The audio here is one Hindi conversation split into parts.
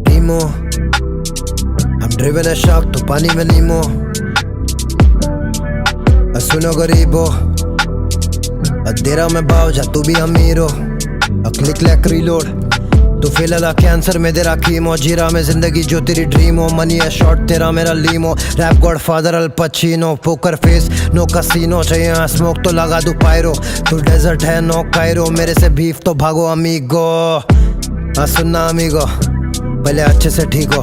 Nemo, I'm driven a shark तो पानी में नीमो। सुनो गरीबो, दे रहा मैं भाव जा तू भी अमीरो। क्लिक लैक रीलोड, तू फिलहाल कैंसर में तेरा कीमो। जीरा में जिंदगी जो तेरी ड्रीम हो। मनी है शॉर्ट तेरा मेरा limo. Rap godfather Al Pacino. Poker face no casino. चाहिए स्मोक तो लगा दू पायरो। तू डेजर्ट है नो कायरो। मेरे से बीफ तो भागो अमीगो। सुनना अमीगो, पहले अच्छे से ठीक हो।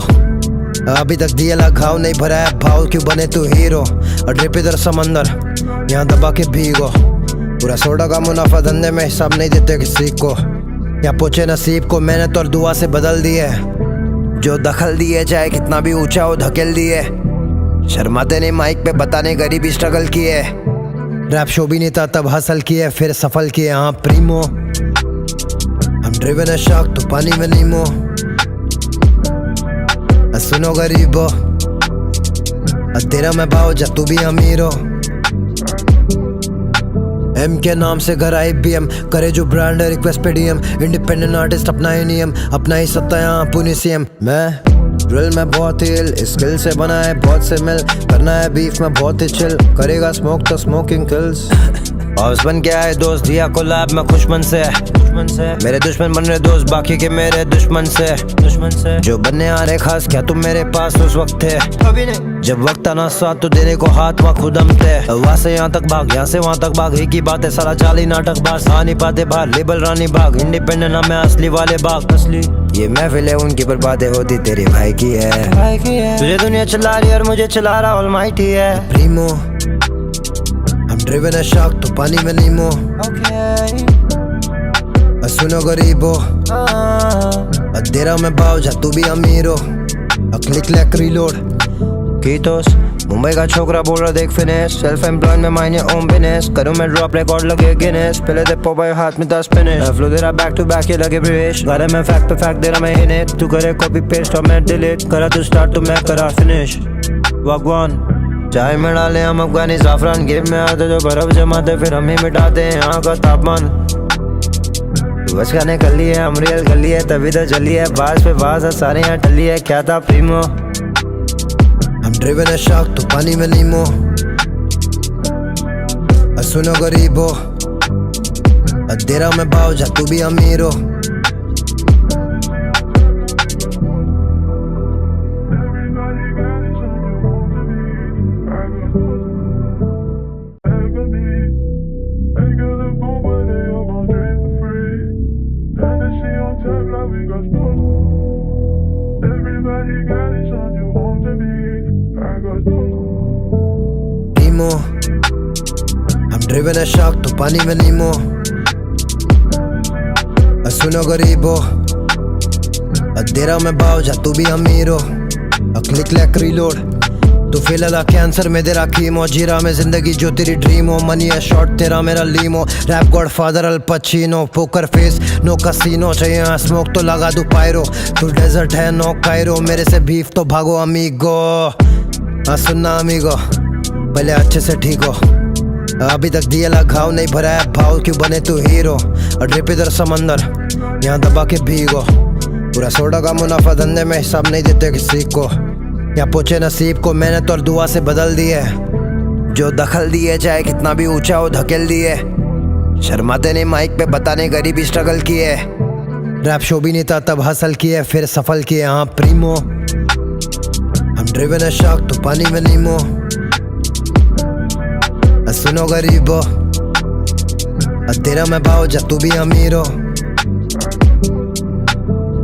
अभी तक दिया घाव नहीं भरा है भाव। क्यों बने तू हीरो। ड्रिप इधर समंदर, यहाँ दबा के भीगो। पूरा सोडा का मुनाफा धंधे में हिसाब नहीं देते किसी को। या पूछे नसीब को मेहनत और दुआ से बदल दिए। जो दखल दिए चाहे कितना भी ऊंचा हो धकेल दिए। शर्माते नहीं माइक पे बताने गरीबी स्ट्रगल किए। रैप शो भी नहीं था तब हासिल किए फिर सफल किए। हाँ प्रीमो, हम ड्रिवन है शार्क तो पानी में नीमो। सुनो गरीबो, तेरा मैं भाव जा तू भी अमीरो। एम के नाम से घर IBM करे जो ब्रांड है रिक्वेस्ट पे DM। इंडिपेंडेंट आर्टिस्ट अपना ही नियम, अपना ही सत्ता यहाँ पुनी CM। मैं ड्रिल में बहुत ही इल, स्किल से बना है बहुत से मिल। करना है बीफ में बहुत ही चिल, करेगा स्मोक तो स्मोकिंग किल्स। हाउस बन गया है दोस्त दिया को लैब में खुशमन से। मेरे दुश्मन बन रहे दोस्त बाकी के मेरे दुश्मन से। जो बनने आ रहे खास क्या तुम मेरे पास उस वक्त थे। अभी नहीं जब वक्त आना साथ तो देने को हाथ वहाँ खुद हम थे। वहाँ से यहाँ तक भाग यहाँ से वहाँ तक भाग। एक ही बात है सारा चाली नाटक बास। आ नहीं पाते बाहर लेबल रानी बाग। इंडिपेंडेंट नाम है असली वाले बाग। असली ये महफिल है उनकी पर बातें होती तेरे भाई की है। तुझे दुनिया चला रही और मुझे चला रहा ऑलमाइटी है। प्रीमो, हम ड्रिवन है शार्क तो पानी में नीमो। सुनो गरीबो, दे रहा मैं भाव जा तू भी अमीरो। क्लिक लैक रीलोड, कीटोस मुंबई का छोकरा बोल रहा देख फिनिश। सेल्फ एम्प्लॉयड में मायने ओम बिजनेस। करूँ मैं ड्रॉप रिकॉर्ड लगे गिनेस। पहले दे पोपाई हाथ में 10 फिनिश। फ्लो दे रहा बैक टू बैक ये लगे ब्रिश। गाने में फैक्ट पे फैक्ट दे रहा मैं इन्हें। तू करे कॉपी पेस्ट और मैं डिलीट। करा तू स्टार्ट तो मैं करा फिनिश। भगवान चाय में डाले हम अफगानी जाफरान। गेम में आते जो बर्फ जमाते फिर हम ही मिटाते हैं यहाँ का तापमान। बस गाने कर लिए हम रियल कर लिए तभी तो चली है। बास पे बास है सारे यहाँ टली है। क्या था प्रीमो, हम ड्रिवन है शार्क तो पानी में नीमो। सुनो गरीबो, दे रहा मैं भाव जा तू भी अमीरो। हम ड्रिवन है शार्क तो पानी में नीमो। सुनो गरीबो, दे रहा मैं भाव जा तू भी अमीरो। क्लिक लैक रीलोड, तू फिलहाल कैंसर में तेरा कीमो। जीरा में जिंदगी जो तेरी ड्रीम हो। मनी है शॉर्ट तेरा मेरा limo. Rap godfather Al Pacino. Poker face no casino. चाहिए स्मोक तो लगा दू पायरो। तू डेजर्ट है नो कायरो। मेरे से बीफ तो भागो अमीगो। सुनना अमीगो, पहले अच्छे से ठीक हो। अभी तक दिया घाव नहीं भरा है भाव। क्यों बने तू हीरो। ड्रिप इधर समंदर, यहाँ दबा के भीगो। पूरा सोडा का मुनाफा धंधे में हिसाब नहीं देते किसी को। या पूछे नसीब को मेहनत और दुआ से बदल दिए। जो दखल दिए चाहे कितना भी ऊंचा हो धकेल दिए। शर्माते नहीं माइक पे बताने गरीबी स्ट्रगल किए। रैप शो भी नहीं था तब हासिल किए फिर सफल किए। हाँ प्रीमो, हम ड्रिवन है शार्क तो पानी में नीमो। सुनो गरीबो, तेरा मैं भाव जा तू भी अमीरो।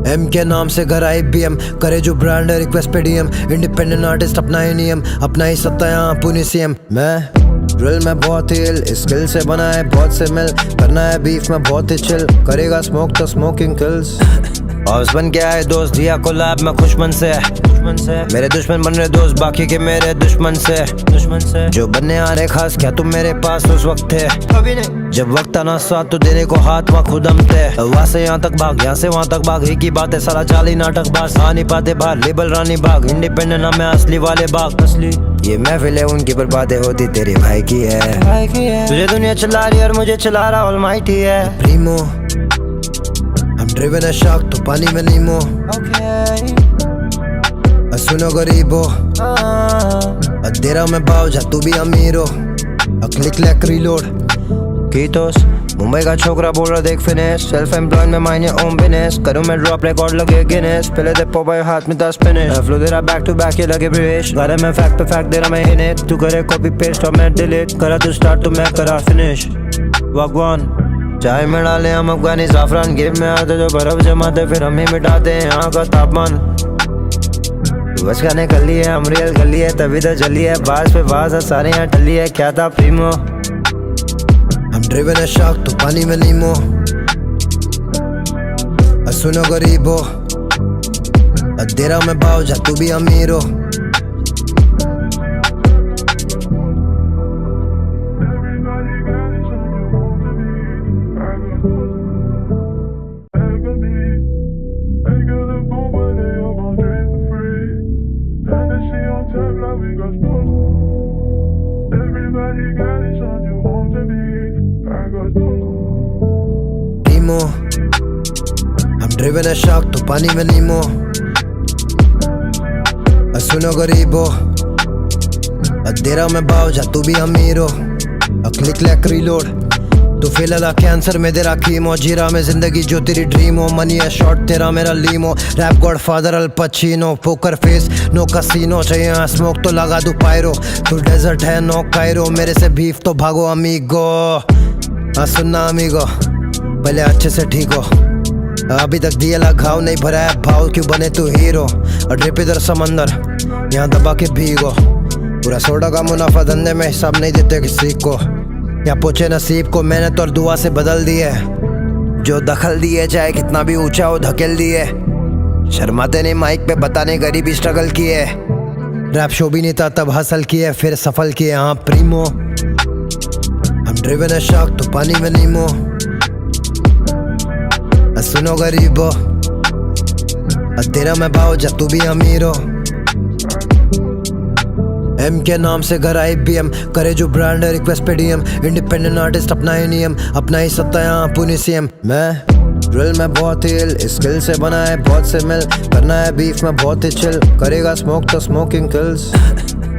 एम के नाम से घर IBM करे जो ब्रांड है रिक्वेस्ट पे DM। इंडिपेंडेंट आर्टिस्ट अपना ही नियम, अपना ही सत्ता यहाँ पुनी CM। मैं ड्रिल में बहुत ही इल, स्किल से बना है बहुत से मिल। करना है बीफ में बहुत ही चिल, करेगा स्मोक तो स्मोकिंग किल्स। हाउस बन गया है दोस्त दिया को लैब में खुशमन से। मेरे दुश्मन बन रहे दोस्त बाकी के मेरे दुश्मन से। जो बनने आ रहे खास क्या तुम मेरे पास उस वक्त थे। अभी नहीं जब वक्त आना साथ तो देने को हाथ वहाँ खुद हम थे। वहाँ से यहाँ तक भाग यहाँ से वहाँ तक भाग। एक ही बात है सारा चाली नाटक बास। आ नहीं पाते बाहर लेबल रानी बाग। इंडिपेंडेंट नाम है असली वाले बाग। असली ये महफिलें उनकी पर बातें होती तेरे भाई की है। तुझे दुनिया चला रही और मुझे चला रहा ऑलमाइटी है। Primo I'm driven a shark तो पानी में नीमो। सुनो गरीबो दे रहा मैं भाव जा तू भी अमीरो। क्लिक लैक रीलोड कीटोस मुंबई का छोकरा बोल रहा देख फिनिश। सेल्फ एम्प्लॉयड में माइंड योर ओन बिजनेस। करूं मैं ड्रॉप रिकॉर्ड लगे गिनेस। पहले दे पोपाई हाथ में 10 फिनिश। फ्लो दे रहा बैक टू बैक ये लगे ब्रिश। घर में फैक्ट पे फैक्ट दे रहा मैं इन्हें। तू करे कॉपी पेस्ट और मैं डिलीट। करा तू स्टार्ट तो मैं करा फिनिश। भगवान चाय में डाले हम अफगानी जाफरान। गेम में आते जो बर्फ जमाते फिर हम ही मिटाते हैं यहाँ का तापमान। बस खाने कर लिए हम रियल कर लिए तभी तो चली है। बाज पे बाज सारे यहाँ टली है। क्या था Primo I'm driven a shark तो पानी में नीमो। सुनो गरीबो दे रहा मैं भाव जा तू भी अमीरो। I'm driven a shark तो पानी में नीमो। सुनो गरीबो दे रहा मैं भाव जा तू भी अमीरो। क्लिक लैक रीलोड तू फेल कैंसर में दे रहा कीमो। जीरा में जिंदगी जो तेरी ड्रीम हो। मनी है शॉर्ट तेरा मेरा limo. Rap godfather Al Pacino. Poker face no casino. चाहिए स्मोक तो लगा दू पायरो। तू डेजर्ट है नो कायरो। मेरे से बीफ तो भागो अमीगो। सुनना अमीगो पहले अच्छे से ठीक हो। अभी तक दिया घाव नहीं भरा है भाव। क्यों बने तू हीरो। और ड्रिप इधर समंदर यहाँ दबा के भीगो। पूरा सोडा का मुनाफा धंधे में हिसाब नहीं देते किसी को। या पूछे नसीब को मैंने तो दुआ से बदल दिए। जो दखल दिए चाहे कितना भी ऊंचा हो धकेल दिए। शर्माते नहीं माइक पे बताने गरीबी स्ट्रगल किए। रैप शो भी नहीं था तब हासिल किए फिर सफल किए। हाँ Primo I'm driven a shark तो पानी में नीमो। सुनो गरीबो तेरा मैं भाव जा तू भी अमीरो। एम के नाम से घर IBM करे जो ब्रांड है रिक्वेस्ट पे DM। इंडिपेंडेंट आर्टिस्ट अपना ही नियम अपना ही सत्ता यहाँ पुनी CM। मैं ड्रिल में बहुत ही इल स्किल से बना है बहुत से मिल। करना है बीफ में बहुत ही चिल। करेगा स्मोक तो स्मोकिंग किल्स।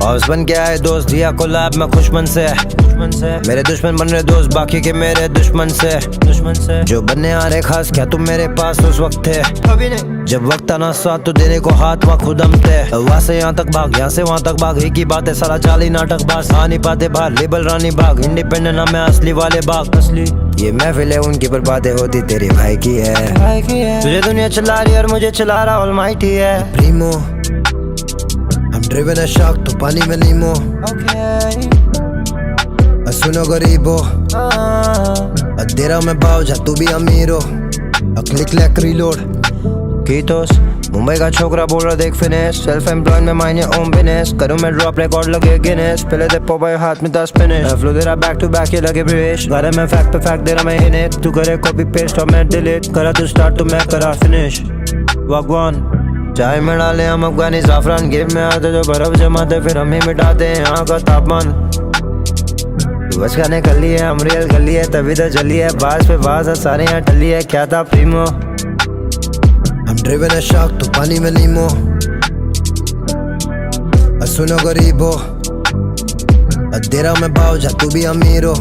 हाउस बन के आए दोस्त दिया को लैब में खुशमन से। मेरे दुश्मन बन रहे दोस्त बाकी के मेरे दुश्मन से। जो बनने आ रहे खास क्या तुम मेरे पास उस वक्त थे। अभी नहीं जब वक्त आना साथ तो देने को हाथ वहाँ खुद हम थे। वहाँ से यहाँ तक भाग यहाँ से वहाँ तक भाग। एक ही बात है सारा चाली नाटक बास। आ नहीं पाते बाहर लेबल रानी बाग। इंडिपेंडेंट नाम है असली वाले बाग असली। ये महफिलें उनकी पर बातें होती तेरे भाई की है। तुझे दुनिया चला रही और मुझे चला रहा ऑलमाइटी है। Primo I'm driven a shark तो पानी में नीमो। सुनो गरीबो दे रहा मैं भाव जा तू भी अमीरो। क्लिक लैक रीलोड कीटोस मुंबई का छोकरा बोल रहा देख फिनिश। सेल्फ एम्प्लॉयड में माइंड योर ओन बिजनेस। करूं मैं ड्रॉप रिकॉर्ड लगे गिनेस। पहले दे पोपाई हाथ में 10 फिनिश। फ्लो दे रहा बैक टू बैक ये लगे ब्रिश। घर में फैक्ट पे फैक्ट दे रहा मैं इन्हें। तू करे कॉपी पेस्ट और मैं डिलीट। करा तू स्टार्ट तो मैं करा फिनिश। भगवान चाय में डाले हम अफगानी जाफरान। गेम में आते जो बर्फ जमाते फिर हम ही मिटाते हैं यहाँ का तापमान। बस खाने कर लिए हम रियल कर लिए तभी तो चली है। बाज पे बाज सारे यहाँ टली है। क्या था Primo I'm driven a shark तो पानी में नीमो। सुनो गरीबो दे रहा मैं भाव जा तू भी अमीरो।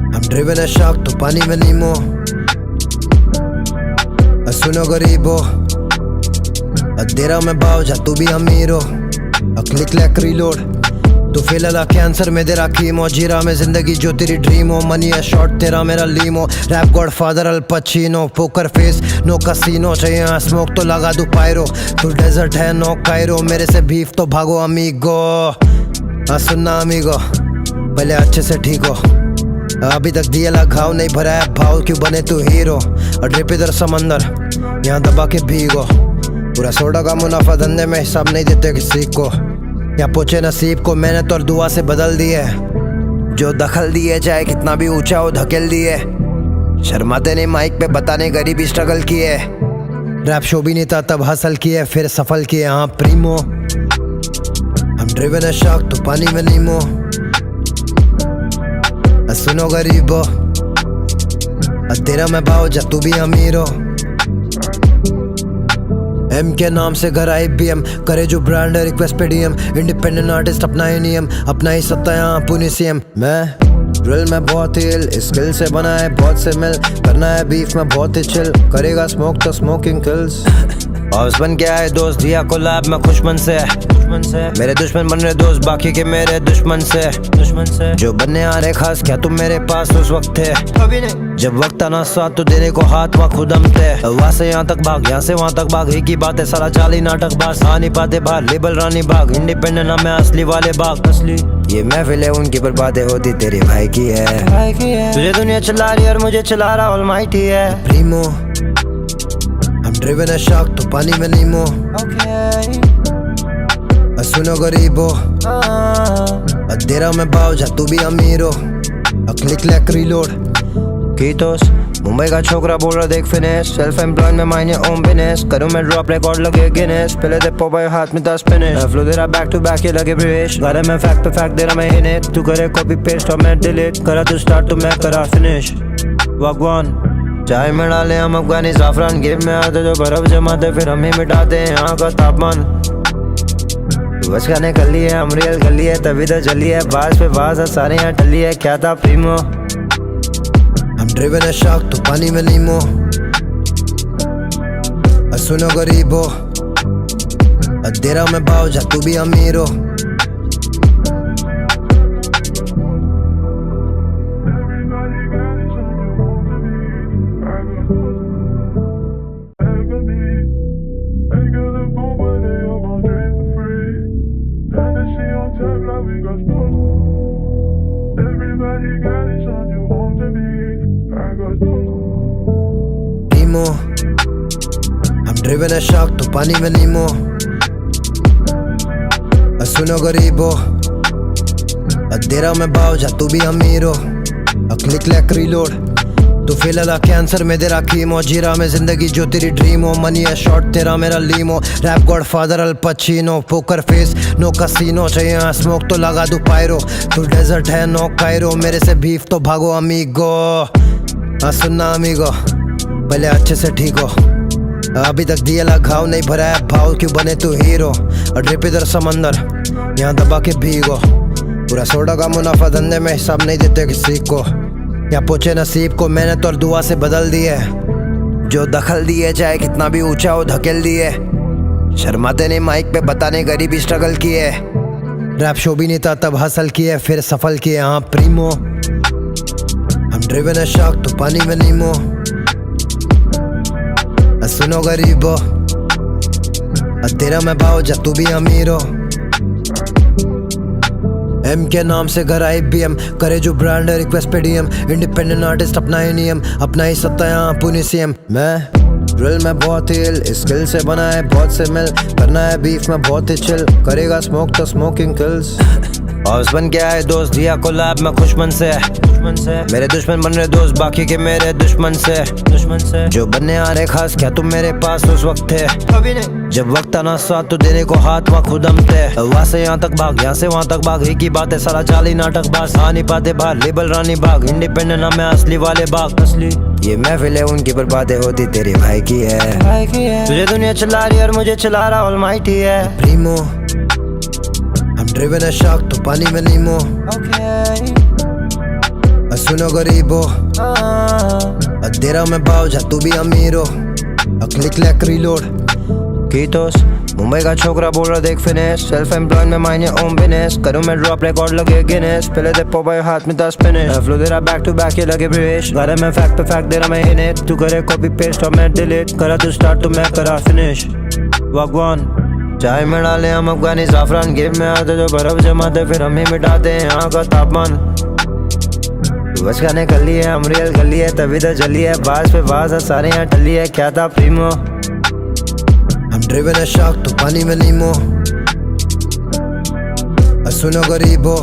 I'm driven a shark तो पानी में नीमो। सुनो गरीबो दे रहा मैं भाव जा तू भी अमीरो। क्लिक लैक रीलोड तू फेल कैंसर में दे रहा कीमो। जीरा में जिंदगी जो तेरी ड्रीम हो। मनी है शॉर्ट तेरा मेरा limo. Rap godfather Al Pacino. Poker face no casino. चाहिए स्मोक तो लगा दू पायरो। तू डेजर्ट है नो कायरो। मेरे से बीफ तो भागो अमीगो। सुनना अमीगो पहले अच्छे से ठीक हो। अभी तक दिए ला घाव नहीं भरा है भाव, क्यों बने तू हीरो। और ड्रिप इधर समंदर, यहाँ दबा के भीगो। पूरा सोडा का मुनाफा धंधे में, हिसाब नहीं देते किसी को। यहाँ पूछे नसीब को मेहनत और दुआ से बदल दिए। जो दखल दिए चाहे कितना भी ऊंचा हो धकेल दिए। शर्माते नहीं माइक पे बताने गरीबी स्ट्रगल किए। रैप शो भी नहीं था तब हासिल किए, फिर सफल किए। हाँ प्रीमो, हम ड्रिवन है शार्क तो पानी में नीमो। सुनो गरीबो, तेरा मैं भाव जा तू भी अमीर हो। एम के नाम से घर IBM करे जो ब्रांड है रिक्वेस्ट पे DM। इंडिपेंडेंट आर्टिस्ट अपना ही नियम, अपना ही सत्ता यहाँ पुणे CM। मैं ड्रिल में बहुत ही इल, स्किल से बना है बहुत से मिल। करना है बीफ में बहुत ही चिल, करेगा स्मोक तो स्मोकिंग किल्स। हाउस बन गया है दोस्त, दिया कोलैब में खुशमन से। मेरे दुश्मन बन रहे दोस्त बाकी के मेरे दुश्मन से। जो बनने आ रहे खास क्या तुम मेरे पास उस वक्त थे। जब वक्त आना साथ तो देने को हाथ वहाँ खुदम थे। वहाँ से यहाँ तक भाग, यहाँ से वहाँ तक भाग, एक ही बात है सारा चाली नाटक बास। आ नहीं पाते बाहर लेबल रानी बाग, इंडिपेंडेंट नाम है असली वाले बाग। असली ये महफिल है उनकी पर बातें होती तेरे भाई की है। तुझे दुनिया चला रही और मुझे चला रहा ऑलमाइटी है। प्रीमो, हम ड्रिवन है शार्क तो पानी में नीमो। सुनो गरीबो, तेरा मैं भाव जा तू भी अमीर हो। क्लिक लैक रीलोड कीटोस, मुंबई का छोकरा बोल रहा देख फिनिश। सेल्फ एम्प्लॉयड में मायने ओम बिजनेस, करूँ मैं ड्रॉप रिकॉर्ड लगे गिनेस। पहले दे पोपाई हाथ में 10 फिनिश, फ्लो दे रहा बैक टू बैक ये लगे ब्रिश। घरे में फैक्ट पे फैक्ट दे रहा मैं हिनेट। तू करे कॉपी पेस्ट और मैं डिलीट, करा तू स्टार्ट तो मैं करा फिनिश। भगवान चाय में डाले हम अफगानी जाफरान, गेम में आते जो बर्फ जमाते फिर हम ही मिटाते हैं यहाँ का तापमान। बस खाने कर लिए हम रियल कर लिए, तभी तो चली है बास पे बास सारे यहाँ टली है। क्या था प्रीमो, हम ड्रिवन है शार्क तो पानी में नीमो। सुनो गरीबो, तेरा मैं भाव जा तू भी अमीर हो। प्रीमो, हम ड्रिवन है शार्क तो पानी में नीमो। सुनो गरीबो, तेरा मैं भाव जा तू भी अमीर हो। क्लिक लैक रीलोड, तू फिलहाल कैंसर में तेरा कीमो। जीरा में जिंदगी जो तेरी ड्रीम हो, मनी है शॉर्ट तेरा मेरा limo. Rap godfather Al Pacino, poker face no casino. चाहिए स्मोक तो लगा दू पायरो, तू डेजर्ट है नो कायरो। मेरे से बीफ तो भागो अमीगो। सुनना अमीगो, पहले अच्छे से ठीक हो। अभी तक दिए ला घाव नहीं भरा है भाव, क्यों बने तू हीरो। और ड्रिप इधर समंदर, यहाँ दबा के भीगो। पूरा सोडा का मुनाफा धंधे में, हिसाब नहीं देते किसी को। यहाँ पूछे नसीब को मेहनत और दुआ से बदल दिए। जो दखल दिए चाहे कितना भी ऊंचा हो धकेल दिए। शर्माते नहीं माइक पे बताने गरीबी स्ट्रगल किए। रैप शो भी नहीं था तब हासिल किए, फिर सफल किए। हाँ प्रीमो, हम ड्रिवन है शार्क तो पानी में नीमो। सुनो गरीबो, तेरा मैं भाव जा तू भी अमीर हो। एम के नाम से घर IBM करे जो ब्रांड है रिक्वेस्ट पे DM। इंडिपेंडेंट आर्टिस्ट अपना ही नियम, अपना ही सत्ता यहाँ पुणे CM। मैं ड्रिल में बहुत ही इल, स्किल से बना है बहुत से मिल। करना है बीफ में बहुत ही चिल, करेगा स्मोक तो स्मोकिंग किल्स। हाउस बन गया है दोस्त, दिया कोलैब में खुशमन से। मेरे दुश्मन बन रहे दोस्त बाकी के मेरे दुश्मन से। जो बनने आ रहे खास क्या तुम मेरे पास उस वक्त थे। जब वक्त आना साथ तो देने को हाथ वहाँ खुदम थे। वहाँ से यहाँ तक भाग, यहाँ से वहाँ तक भाग, एक ही बात है सारा चाली नाटक बास। आ नहीं पाते बाहर लेबल रानी बाग, इंडिपेंडेंट नाम है असली वाले बाग। असली ये महफिल है उनकी पर बातें होती तेरे भाई की है। तुझे दुनिया चला रही और मुझे चला रहा ऑलमाइटी है। प्रीमो, हम ड्रिवन है शार्क तो पानी में नीमो। सुनो गरीबो, तेरा मैं भाव जा तू भी अमीर हो। क्लिक लैक रीलोड कीटोस, मुंबई का छोकरा बोल रहा देख फिनिश। सेल्फ एम्प्लॉयड में मायने ओम बिजनेस, करूँ मैं ड्रॉप रिकॉर्ड लगे गिनेस। पहले दे पोपाई हाथ में 10 फिनिश, फ्लो दे रहा बैक टू बैक ये लगे ब्रिश। घरे में फैक्ट पे फैक्ट दे रहा मैं हिनेट। तू करे कॉपी पेस्ट और मैं डिलीट, करा तू स्टार्ट तो मैं करा फिनिश। भगवान चाय में डाले हम अफगानी जाफरान, गेम में आते जो बर्फ जमाते फिर हम ही मिटाते हैं यहाँ का तापमान। बस गाने कर लिए हम रियल कर लिए तभी तो चली है बास पे बास सारे यहाँ टली है क्या था प्रीमो हम ड्रिवन है शार्क तो पानी में नीमो सुनो गरीबो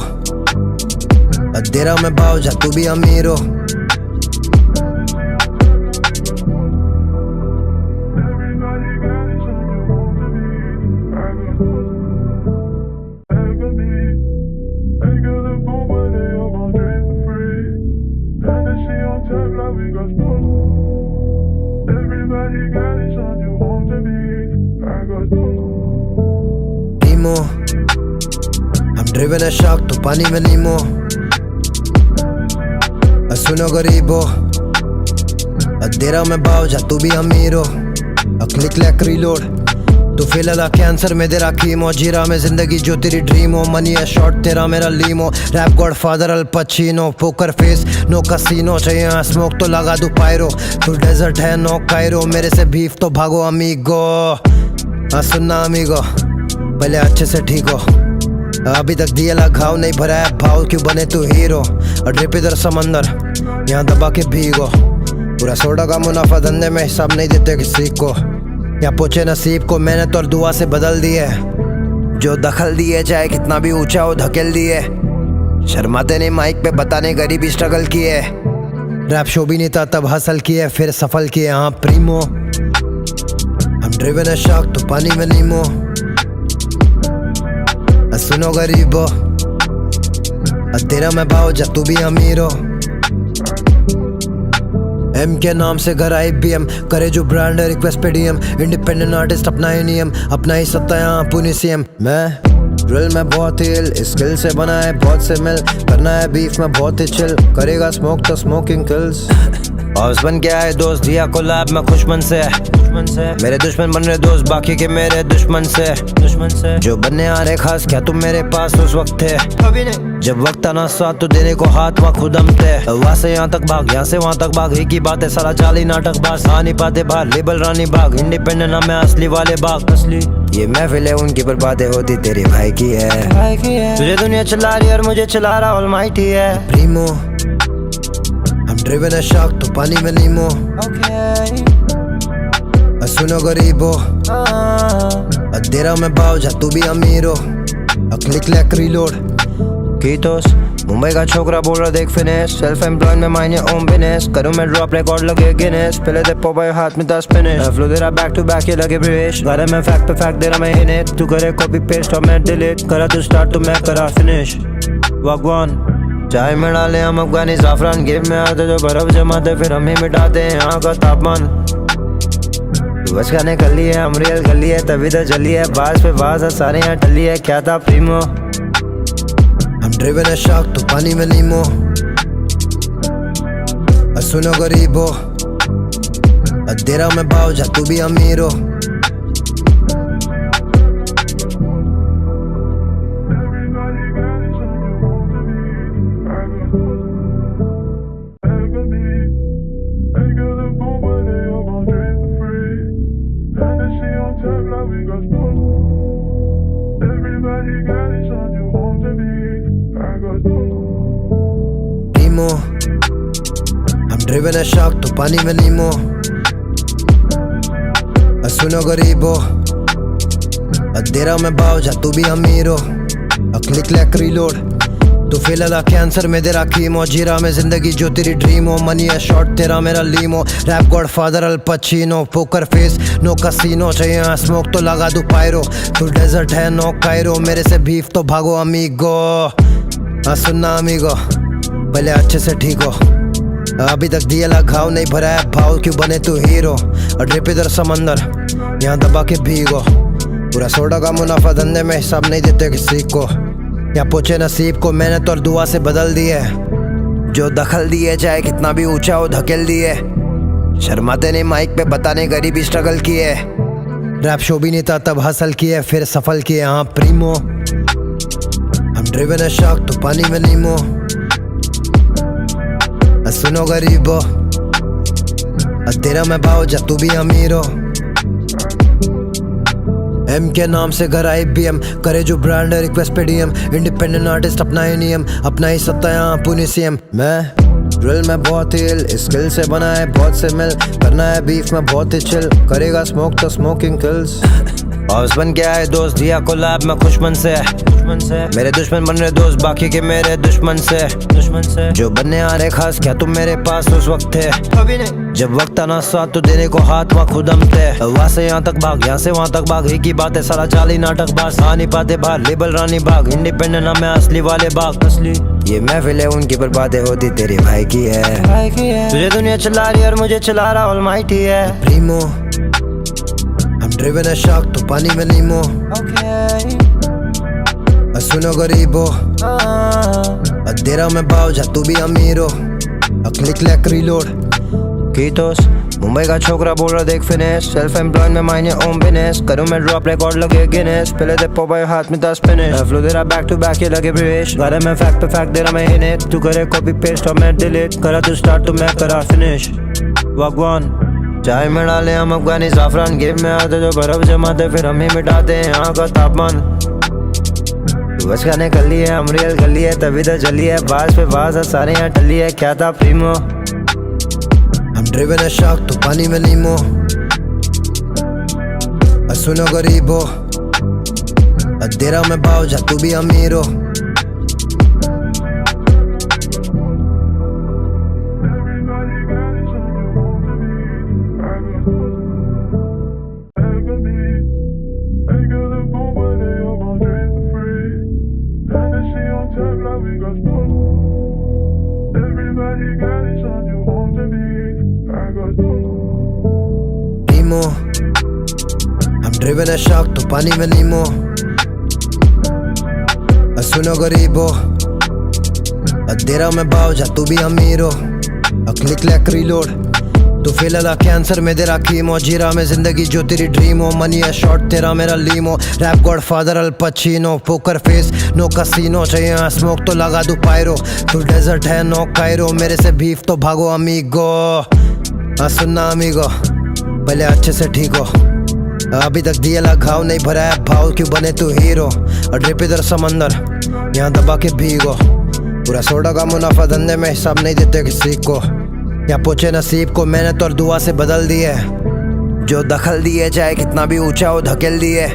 दे रहा मैं भाव जा तू भी अमीर हो हम ड्रिवन है शार्क तो पानी में नीमो सुनो गरीबो दे रहा मैं भाव जा तू भी अमीर हो क्लिक लैक रीलोड तू फेल कैंसर में तेरा कीमो जीरा में जिंदगी जो तेरी ड्रीम हो मनी है शॉर्ट तेरा मेरा limo rap godfather Al Pacino poker face no casino चाहिए स्मोक तो लगा दू पायरो तू डेजर्ट है नो कायरो मेरे से बीफ तो भागो अमीगो सुनना अमीगो पहले अच्छे से ठीक हो अभी तक दिया घाव नहीं भरा है भाव क्यों बने तू हीरो और ड्रिप इधर समंदर यहाँ दबा के भीगो पूरा सोडा का मुनाफा धंधे में हिसाब नहीं देते किसी को या पूछे नसीब को मैंने तो दुआ से बदल दिए जो दखल दिए चाहे कितना भी ऊंचा हो धकेल दिए शर्माते नहीं माइक पे बताने गरीबी स्ट्रगल किए रैप शो भी नहीं था तब हासिल किए फिर सफल किए हाँ प्रीमो हम ड्रिवन है शार्क तो पानी में नीमो सुनो गरीबो तेरा मैं भाव जा तू भी अमीर हो एम के नाम से घर IBM करे जो ब्रांड है रिक्वेस्ट पे DM इंडिपेंडेंट आर्टिस्ट अपना ही नियम अपना ही सत्ता यहाँ पुनी CM मैं ड्रिल में बहुत ही इल स्किल से बना है बहुत से मिल करना है बीफ में बहुत ही चिल करेगा स्मोक तो स्मोकिंग किल्स हाउस बन के आए दोस्त दिया को लैब में खुशमन से मेरे दुश्मन बन रहे दोस्त बाकी के मेरे दुश्मन से जो बनने आ रहे खास क्या तुम मेरे पास उस वक्त थे कभी नहीं जब वक्त आना साथ तो देने को हाथ वहाँ खुद हम थे वहाँ से यहाँ तक भाग यहाँ से वहाँ तक भाग एक ही बात है सारा चाली नाटक बास आ नहीं पाते बाहर लेबल रानी बाग इंडिपेंडेंट नाम है असली वाले बाग असली ये महफिल है उनकी पर बातें होती तेरे भाई की है तुझे दुनिया चला रही और मुझे चला रहा ऑलमाइटी है प्रीमो हम ड्रिवन है शार्क तो पानी में नीमो सुनो गरीबो दे रहा मैं भाव जा तू भी अमीर हो क्लिक लैक रीलोड कीतोस मुंबई का छोकरा बोल रहा देख फिनिश सेल्फ एम्प्लॉयड में मायने ओम बिजनेस करूं मैं ड्रॉप रिकॉर्ड लगे गिनेस पहले दे पोपाई हाथ में 10 फिनिश फ्लो दे रहा बैक टू बैक ये लगे ब्रिश घर में फैक्ट पे फैक्ट दे रहा मैं इन्हें तू करे कॉपी पेस्ट और मैं डिलीट करा तू स्टार्ट तो मैं करा फिनिश भगवान चाय में डाले हम अफगानी जाफरान गेम में आते जो बर्फ जमाते फिर हम ही मिटाते हैं यहाँ का तापमान बस गाने कर लिए हम रियल कर लिए तभी तो चली है बास पे बास सारे यहाँ टली है क्या था प्रीमो हम ड्रिवन है शार्क तो पानी में नीमो सुनो गरीबो दे रहा मैं भाव जा तू भी अमीर हो हम ड्रिवन है शार्क तो पानी में नीमो सुनो गरीबो दे रहा मैं भाव जा तू भी अमीर हो क्लिक लैक रीलोड तू फेल कैंसर में तेरा कीमो जीरा में जिंदगी जो तेरी ड्रीम हो मनी है शॉर्ट तेरा मेरा limo rap godfather Al Pacino poker face no casino चाहिए स्मोक तो लगा दू पायरो तू डेजर्ट है नो कायरो मेरे से बीफ तो भागो अमीगो सुनना अमीगो पहले अच्छे से ठीक हो अभी तक दिया घाव नहीं भरा है भाव क्यों बने तू हीरो और ड्रिप इधर समंदर यहाँ दबा के भीगो पूरा सोडा का मुनाफा धंधे में हिसाब नहीं देते किसी को या पूछे नसीब को मैंने तो दुआ से बदल दिए जो दखल दिए चाहे कितना भी ऊंचा हो धकेल दिए शर्माते नहीं माइक पे बताने गरीबी स्ट्रगल किए रैप शो भी नहीं था तब हासिल किए फिर सफल किए हाँ प्रीमो हम ड्रिवन है शार्क तो पानी में नीमो सुनो गरीबो तेरा मैं भाव जा तू भी अमीर हो एम के नाम से घर IBM करे जो ब्रांड है रिक्वेस्ट पे DM इंडिपेंडेंट आर्टिस्ट अपना ही नियम अपना ही सत्ता यहाँ पुनी CM मैं ड्रिल में बहुत ही इल, स्किल से बना है बहुत से मिल, करना है बीफ में बहुत ही चिल, करेगा स्मोक तो स्मोकिंग किल्स। हाउस बन गया है दोस्त, दिया कोलैब में खुशमन से, मेरे दुश्मन बन रहे दोस्त बाकी के मेरे दुश्मन से जो बनने आ रहे खास, क्या तुम मेरे पास उस वक्त थे? अभी नहीं। जब वक्त आना साथ तो देने को हाथ वहाँ खुद हम थे, वहाँ से यहाँ तक भाग, यहाँ से वहाँ तक भाग, एक ही बात है सारा चाली नाटक बास, आ नहीं पाते बाहर लेबल रानी बाग, इंडिपेंडेंट नाम है असली वाले बाग असली। ये महफिल है उनकी पर बातें होती तेरे भाई की है, तुझे दुनिया चला रही और मुझे चला रहा ऑलमाइटी है। Primo I'm driven a shark तो पानी में नीमो, सुनो गरीबो तेरा मैं बाव जा तू भी अमीरो, क्लिक लैक रिलोड कीटोस। मुंबई का छोकरा बोल रहा देख फिनिश, सेल्फ एम्प्लॉयड में मायने ओम बिजनेस, करूँ मैं ड्रॉप रिकॉर्ड लगे गिनेस, पहले दे पोपाई हाथ में 10 फिनिश, फ्लो दे रहा बैक टू बैक ये लगे ब्रिश, गाने में फैक्ट पे फैक्ट दे रहा मैं हिट, तू करे कॉपी पेस्ट और मैं डिलीट, करा तू स्टार्ट तो मैं करा फिनिश। भगवान चाय में डाले हम अफगानी जाफरान, गेम में आते जो बर्फ जमाते फिर हम ही मिटाते हैं यहाँ का तापमान। बस खाने कर ली है हम रियल कर ली है, तभी तो चली है बास पे बास है सारे यहाँ टली है, क्या था प्रीमो हम ड्रिवन है शार्क तो पानी में नीमो, सुनो गरीबो तेरा मैं बाव जा तू भी अमीरो। I'm driven a shark तो पानी में नीमो, सुनो गरीबो तेरा मैं बाव जा तू भी अमीरो, क्लिक लैक रिलोड तू फेल अला कैंसर में तेरा कीमो, जीरा में जिंदगी जो तेरी ड्रीम हो, मनी है शॉर्ट तेरा मेरा limo, rap godfather Al Pacino, poker face no casino, चाहिए स्मोक तो लगा दू पायरो, तू डेजर्ट है नो कायरो, मेरे से बीफ तो भागो अमीगो। सुनना अमीगो पहले अच्छे से ठीक हो, अभी तक दिया घाव नहीं भरा है भाव, क्यों बने तू हीरो, और ड्रिप इधर समंदर यहाँ दबा के भीगो, पूरा सोडा का मुनाफा धंधे में हिसाब नहीं देते किसी को, या पूछे नसीब को मेहनत और दुआ से बदल दिए, जो दखल दिए चाहे कितना भी ऊंचा हो धकेल दिए,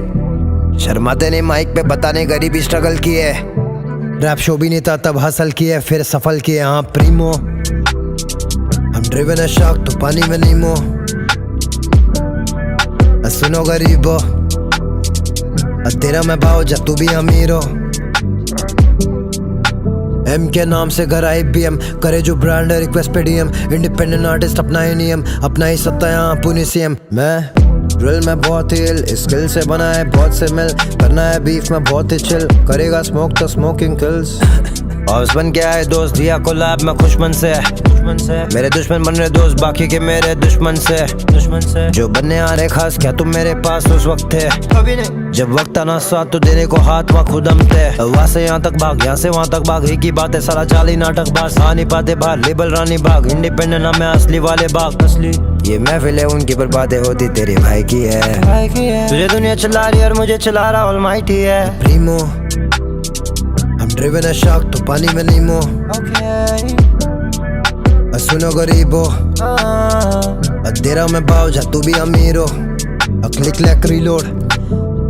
शर्माते नहीं माइक पे बताने गरीबी स्ट्रगल किए, रैप शो भी नहीं था तब हासिल किए फिर सफल किए। हाँ प्रीमो हम ड्रिवन है शार्क तो पानी में नीमो, सुनो गरीबो तेरा मैं बाव जा तू भी अमीरो। एम के नाम से घर आई BM करे जो ब्रांड है रिक्वेस्ट पे DM, इंडिपेंडेंट आर्टिस्ट अपना ही नियम, अपना ही सत्ता यहाँ पुनी CM। मैं ड्रिल में बहुत ही इल, स्किल से बना है बहुत से मिल, करना है बीफ में बहुत ही चिल, करेगा स्मोक तो स्मोकिंग किल्स। हाउस बन गया है दोस्त, दिया कोलैब में खुशमन से, मेरे दुश्मन बन रहे दोस्त बाकी के मेरे दुश्मन से जो बनने आ रहे खास, क्या तुम मेरे पास उस वक्त थे? अभी नहीं। जब वक्त आना साथ तो देने को हाथ वहाँ खुद हम थे, वहाँ से यहाँ तक भाग, यहाँ से वहाँ तक भाग, एक ही बात है सारा चाली नाटक बास, आ नहीं पाते बाहर लेबल रानी बाग, इंडिपेंडेंट नाम है असली वाले बाग असली। ये महफिल है उनकी पर बातें होती तेरे भाई की है, तुझे दुनिया चला रही और मुझे चला रहा ऑलमाइटी है। Primo I'm driven a shark तो पानी में नीमो, सुनो गरीबो तेरा मैं बाव जा तू भी अमीरो, क्लिक लैक रिलोड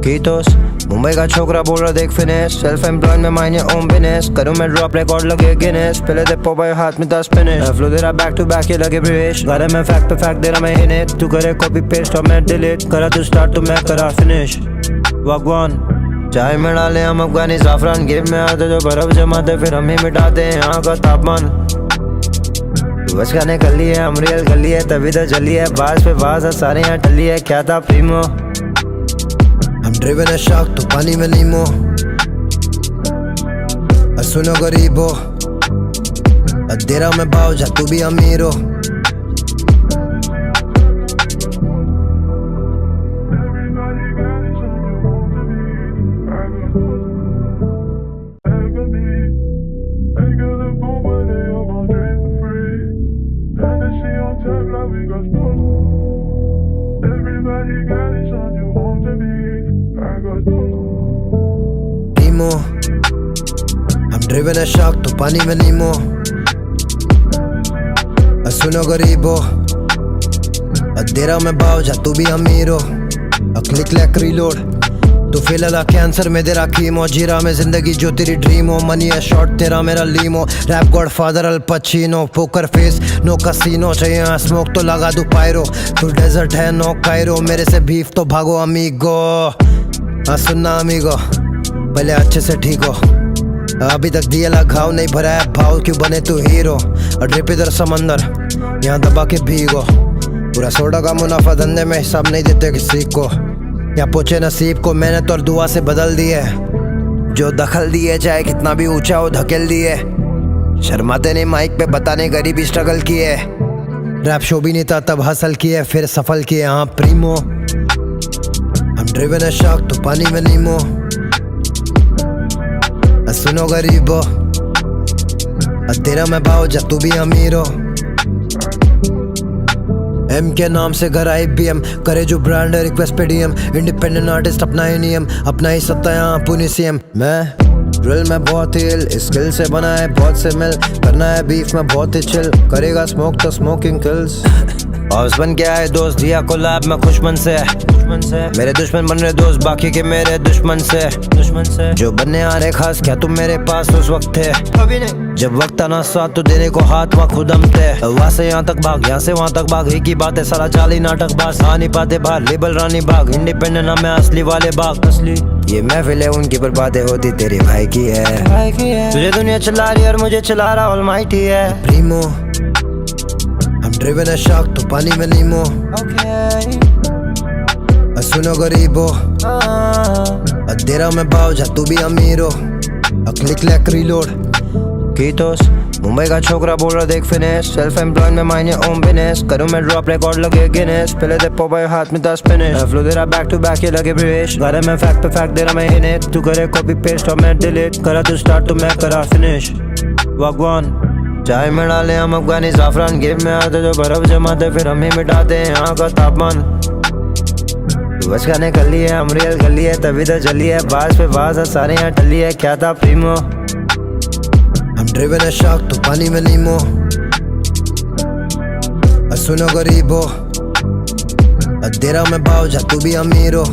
कीटोस। मुंबई का छोकरा बोल रहा देख फिनिश, सेल्फ एम्प्लॉयड में मायने ओम बिजनेस, करूँ मैं ड्रॉप रिकॉर्ड लगे गिनेस, पहले दे पोपाई हाथ में 10 फिनिश, फ्लो दे रहा बैक टू बैक ये लगे ब्रिश, गाने में फैक्ट पे फैक्ट दे रहा मैं हिट, तू करे कॉपी पेस्ट और मैं डिलीट, करा तू स्टार्ट तो मैं करा फिनिश। भगवान चाय में डाले हम अफगानी जाफरान, गेम में आते जो बर्फ जमाते फिर हम ही मिटाते हैं यहाँ का तापमान। बस खाने कर ली है हम रियल कर ली है, तभी तो चली है बास पे बास है सारे यहाँ टली है, क्या था प्रीमो हम ड्रिवन है शार्क तो पानी में नीमो, सुनो गरीबो तेरा मैं बाव जा तू भी अमीरो। I'm driven a shark तो पानी में नीमो, सुनो गरीबो, दे रहा मैं भाव जा तू भी अमीर हो। क्लिक लैक रीलोड, तू फेल कैंसर में दे रहा कीमो। जी रहा मैं जिंदगी जो तेरी ड्रीम हो। मनी है शॉर्ट तेरा मेरा limo. Rap godfather Al Pacino. Poker face no casino. चाहिए स्मोक तो लगा दू पायरो। तू डेजर्ट है नो कायरो। मेरे से बीफ तो भागो अमीगो। सुनना अमीगो, पहले अच्छे से ठीक हो। अभी तक दिया घाव नहीं भरा है भाव, क्यों बने तू हीरो। ड्रिप इधर समंदर, यहाँ दबा के भीगो। पूरा सोडा का मुनाफा धंधे में हिसाब नहीं देते किसी को। या पूछे नसीब को मेहनत और दुआ से बदल दिए। जो दखल दिए चाहे कितना भी ऊंचा हो धकेल दिए। शर्माते नहीं माइक पे बताने गरीबी स्ट्रगल किए। रैप शो भी नहीं था तब हसल किए, फिर सफल किए। हाँ प्रीमो, हम ड्रिवन है शार्क तो पानी में नीमो। सुनो गरीबो, तेरा मैं भाव जा तू भी अमीर हो। एम के नाम से घर IBM करे जो ब्रांड है रिक्वेस्ट पे DM। इंडिपेंडेंट आर्टिस्ट अपना ही नियम, अपना ही सत्ता यहाँ पुनी CM। मैं ड्रिल में बहुत ही इल, स्किल से बना है बहुत से मिल। करना है बीफ में बहुत ही चिल, करेगा स्मोक तो स्मोकिंग किल्स। हाउस बन के आए दोस्त दिया कोलैब में खुशमन से। मेरे दुश्मन बन रहे दोस्त बाकी के मेरे दुश्मन से। जो बनने आ रहे खास क्या तुम मेरे पास उस वक्त थे। अभी नहीं जब वक्त आना साथ तो देने को हाथ वहाँ खुद हम थे। वहाँ से यहाँ तक भाग, यहाँ से वहाँ तक भाग। एक ही बात है सारा चाली नाटक बास। आ नहीं पाते बाहर लेबल रानी बाग। इंडिपेंडेंट नाम है असली वाले बाग। असली ये महफिल है उनकी पर बातें होती तेरे भाई की है। तुझे दुनिया चला रही और मुझे चला रहा ऑलमाइटी है। प्रीमो, हम ड्रिवन है शार्क तो पानी में नीमो। सुनो गरीबो, दे रहा मैं भाव जा तू भी अमीर हो। क्लिक लैक रीलोड, कीतोस मुंबई का छोकरा बोल रहा देख फिनिश। सेल्फ एम्प्लॉयड में मायने ओम बिजनेस। करूँ मैं ड्रॉप रिकॉर्ड लगे गिनेस। पहले दे पोपाई हाथ में 10 फिनिश। फ्लो दे रहा बैक टू बैक ये लगे ब्रिश। घर में फैक्ट पे फैक्ट दे रहा मैं इन्हें। तू करे कॉपी पेस्ट और मैं डिलीट। करा तू स्टार्ट तो मैं करा फिनिश। भगवान चाय में डाले हम अफगानी जाफरान। गेम में आते जो बर्फ जमाते फिर हम ही मिटाते हैं यहाँ का तापमान। बच खाने कर लिए हम रियल कर लिए तभी तो चली है। बास पे बास है सारे यहाँ टली है। क्या था प्रीमो, हम ड्रिवन है शार्क तो पानी में नीमो। सुनो गरीबो, दे रहा मैं भाव जा तू भी अमीर हो।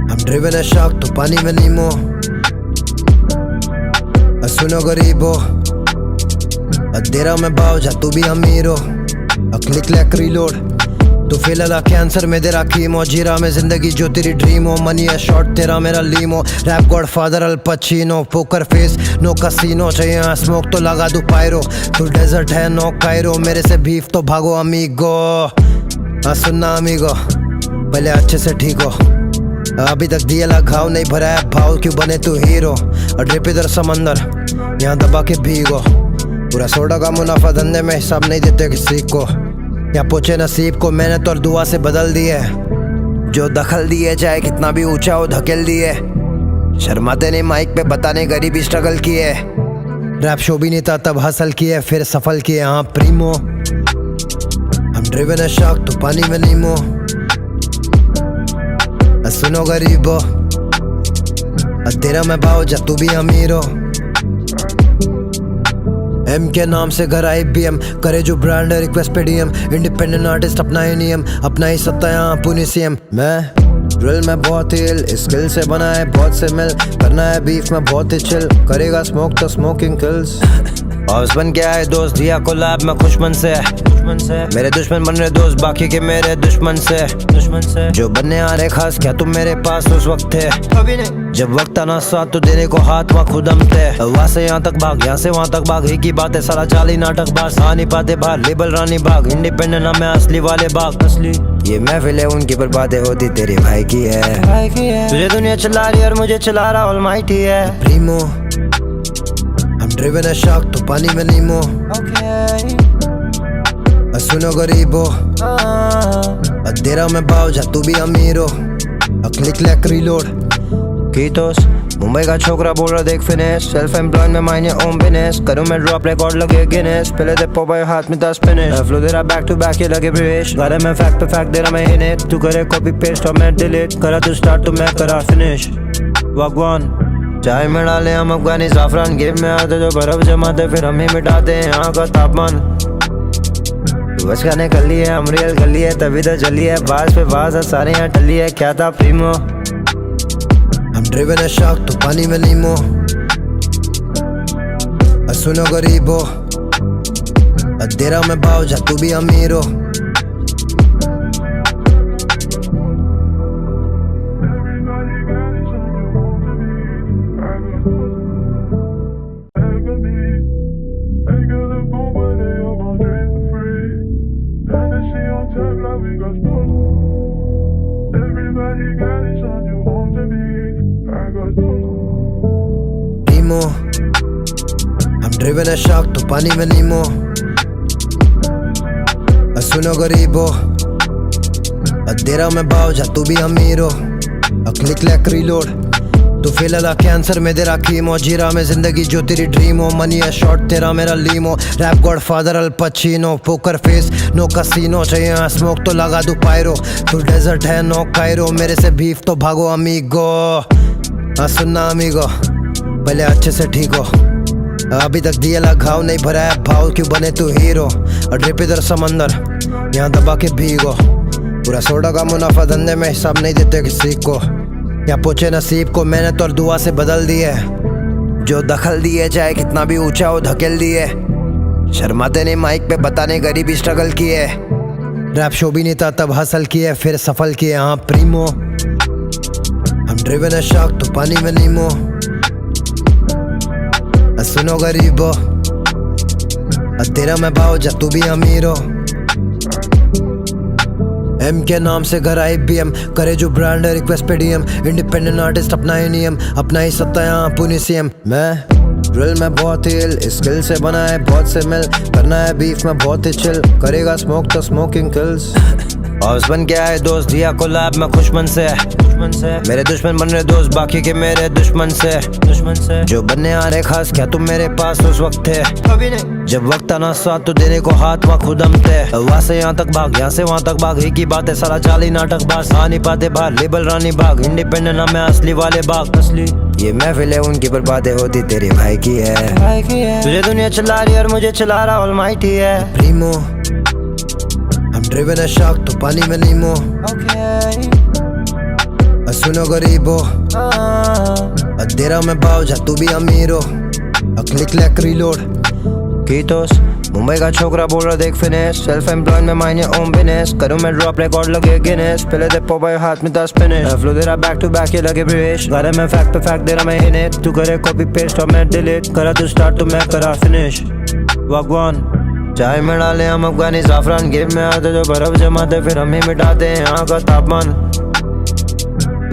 हम ड्रिवन है शार्क तो पानी में नीमो। सुनो गरीबो, दे रहा मैं भाव जा तू भी अमीर हो। क्लिक लैक रीलोड, तू फेल कैंसर में दे रहा कीमो। जी रहा मैं जिंदगी जो तेरी ड्रीम हो। मनी है शॉर्ट तेरा मेरा limo. Rap godfather Al Pacino. Poker face no casino. चाहिए स्मोक तो लगा दू पायरो। तू डेजर्ट है नो कायरो। मेरे से बीफ तो भागो अमीगो। सुनना अमीगो, पहले अच्छे से ठीक हो। अभी तक दिया घाव नहीं भरा है भाव, क्यों बने तू हीरो। ड्रिप इधर समंदर, यहाँ दबा के भीगो। पूरा सोडा का मुनाफा धंधे में हिसाब नहीं देते किसी को। या पूछे नसीब को मेहनत और दुआ से बदल दिए। जो दखल दिए चाहे कितना भी ऊंचा हो धकेल दिए। शर्माते नहीं माइक पे बताने गरीबी स्ट्रगल किए। रैप शो भी नहीं था तब हसल किए, फिर सफल किए। हाँ प्रीमो, हम ड्रिवन है शार्क तो पानी में नीमो। सुनो गरीबो, तेरा मैं भाव जा तू भी अमीर हो। एम के नाम से घर IBM करे जो ब्रांड है रिक्वेस्ट पे DM। इंडिपेंडेंट आर्टिस्ट अपना ही नियम, अपना ही सत्ता यहाँ पुनी CM। मैं ड्रिल में बहुत ही इल, स्किल से बना है बहुत से मिल। करना है बीफ में बहुत ही चिल, करेगा स्मोक तो स्मोकिंग किल्स। हाउस बन के आए दोस्त दिया कोलैब में खुशमन से। मेरे दुश्मन बन रहे दोस्त बाकी के मेरे दुश्मन से। जो बनने आ रहे खास क्या तुम मेरे पास उस वक्त थे। अभी नहीं जब वक्त आना साथ तो देने को हाथ वहाँ खुद हम थे। वहाँ से यहाँ तक भाग, यहाँ से वहाँ तक भाग। एक ही बात है सारा चाली नाटक बास। आ नहीं पाते बाहर लेबल रानी बाग। इंडिपेंडेंट नाम है असली वाले बाग। असली ये महफिल है उनकी पर बातें होती तेरे भाई की है। तुझे दुनिया चला रही और मुझे चला रहा ऑलमाइटी है। प्रीमो, हम ड्रिवन है शार्क तो पानी में नीमो। सुनो गरीबो, दे रहा मैं भाव जा तू भी अमीर हो। क्लिक लैक रीलोड कीटोस मुंबई का छोकरा बोल रहा देख फिनिश सेल्फ एम्प्लॉयड में मायने ओम बिजनेस करूं मैं ड्रॉप रिकॉर्ड लगे गिनेस पहले दे पोपाई हाथ में 10 फिनिश फ्लो दे रहा बैक टू बैक ये लगे ब्रिश गाने में फैक्ट पे फैक्ट दे रहा मैं हिट तू करे कॉपी पेस्ट और मैं डिलीट करा तू स्टार्ट तो मैं करा फिनिश भगवान चाय में डाले हम अफगानी जाफरान गेम में आते जो बर्फ जमाते फिर हम ही मिटाते हैं यहाँ का तापमान बस खाने कर लिए हम रियल कर लिए तभी तो चली है बास पे बास है सारे यहाँ टली है क्या था प्रीमो हम ड्रिवन है शार्क तो पानी में नीमो सुनो गरीबो दे रहा मैं भाव जा तू भी अमीरो हम ड्रिवन है शार्क तो पानी में नीमो सुनो गरीबो दे रहा मैं भाव जा तू भी अमीरो क्लिक लैक रीलोड तू फेल अला कैंसर में दे रहा कीमो जी रहा मैं जिंदगी जो तेरी ड्रीम हो मनी है शॉर्ट तेरा मेरा limo rap godfather Al Pacino poker face no casino चाहिए स्मोक तो लगा दू पायरो तू डेजर्ट है नो कायरो मेरे से बीफ तो भागो अमीगो सुनना अमीगो पहले अच्छे से ठीक हो अभी तक दिया ला घाव नहीं भरा है भाव क्यों बने तू हीरो और ड्रिप इधर समंदर यहाँ दबा के भीगो पूरा सोडा का मुनाफा धंधे में हिसाब नहीं देते किसी को या पूछे नसीब को मैंने तो दुआ से बदल दिए जो दखल दिए चाहे कितना भी ऊंचा हो धकेल दिए शर्माते नहीं माइक पे बताने गरीबी स्ट्रगल किए रैप शो भी नहीं था तब हासिल किए फिर सफल किए हाँ प्रीमो हम ड्रिवन है शार्क तो पानी में नीमो सुनो गरीबो तेरा मैं भाव जा तू भी अमीरो एम के नाम से घर आई BM करे जो ब्रांड है रिक्वेस्ट पे DM इंडिपेंडेंट आर्टिस्ट अपना ही नियम अपना ही सत्ता यहाँ पुनी CM मैं ड्रिल में बहुत ही इल स्किल से बना है बहुत से मिल करना है बीफ में बहुत ही चिल करेगा स्मोक तो स्मोकिंग किल्स और बन क्या है दोस्त दिया कोलैब में दुश्मन से मेरे दुश्मन बन रहे दोस्त बाकी के मेरे दुश्मन से जो बनने आ रहे खास क्या तुम मेरे पास उस वक्त थे कभी नहीं जब वक्त आना साथ तो देने को हाथ वहाँ खुद हम थे वहाँ से यहाँ तक भाग यहाँ से वहाँ तक भाग एक ही बात है सारा जाली नाटक बास आ नहीं पाते बाहर लेबल रानी बाग इंडिपेंडेंट नाम है असली वाले बाग असली ये महफिल है उनकी पर बातें होती तेरे भाई की है तुझे दुनिया चला रही और मुझे चला रहा ऑलमाइटी है प्रीमो हम ड्रिवन है शार्क तो पानी में नीमो सुनो गरीबो दे रहा मैं भाव जा तू भी अमीरो क्लिक लैक रीलोड कीटोस मुंबई का छोकरा बोल रहा देख फिनिश सेल्फ एम्प्लॉयड में मायने ओम बिजनेस करूं मैं ड्रॉप रिकॉर्ड लगे गिनेस पहले दे पोपाई हाथ में 10 फिनिश फ्लो दे रहा बैक टू बैक ये लगे ब्रिश गाने में फैक्ट पे फैक्ट दे रहा मैं हिट तू करे कॉपी पेस्ट और मैं डिलीट करा तू स्टार्ट तो मैं करा फिनिश भगवान चाय में डाले हम अफगानी जाफरान गेम में आते जो बर्फ जमाते फिर हम ही मिटाते हैं यहाँ का तापमान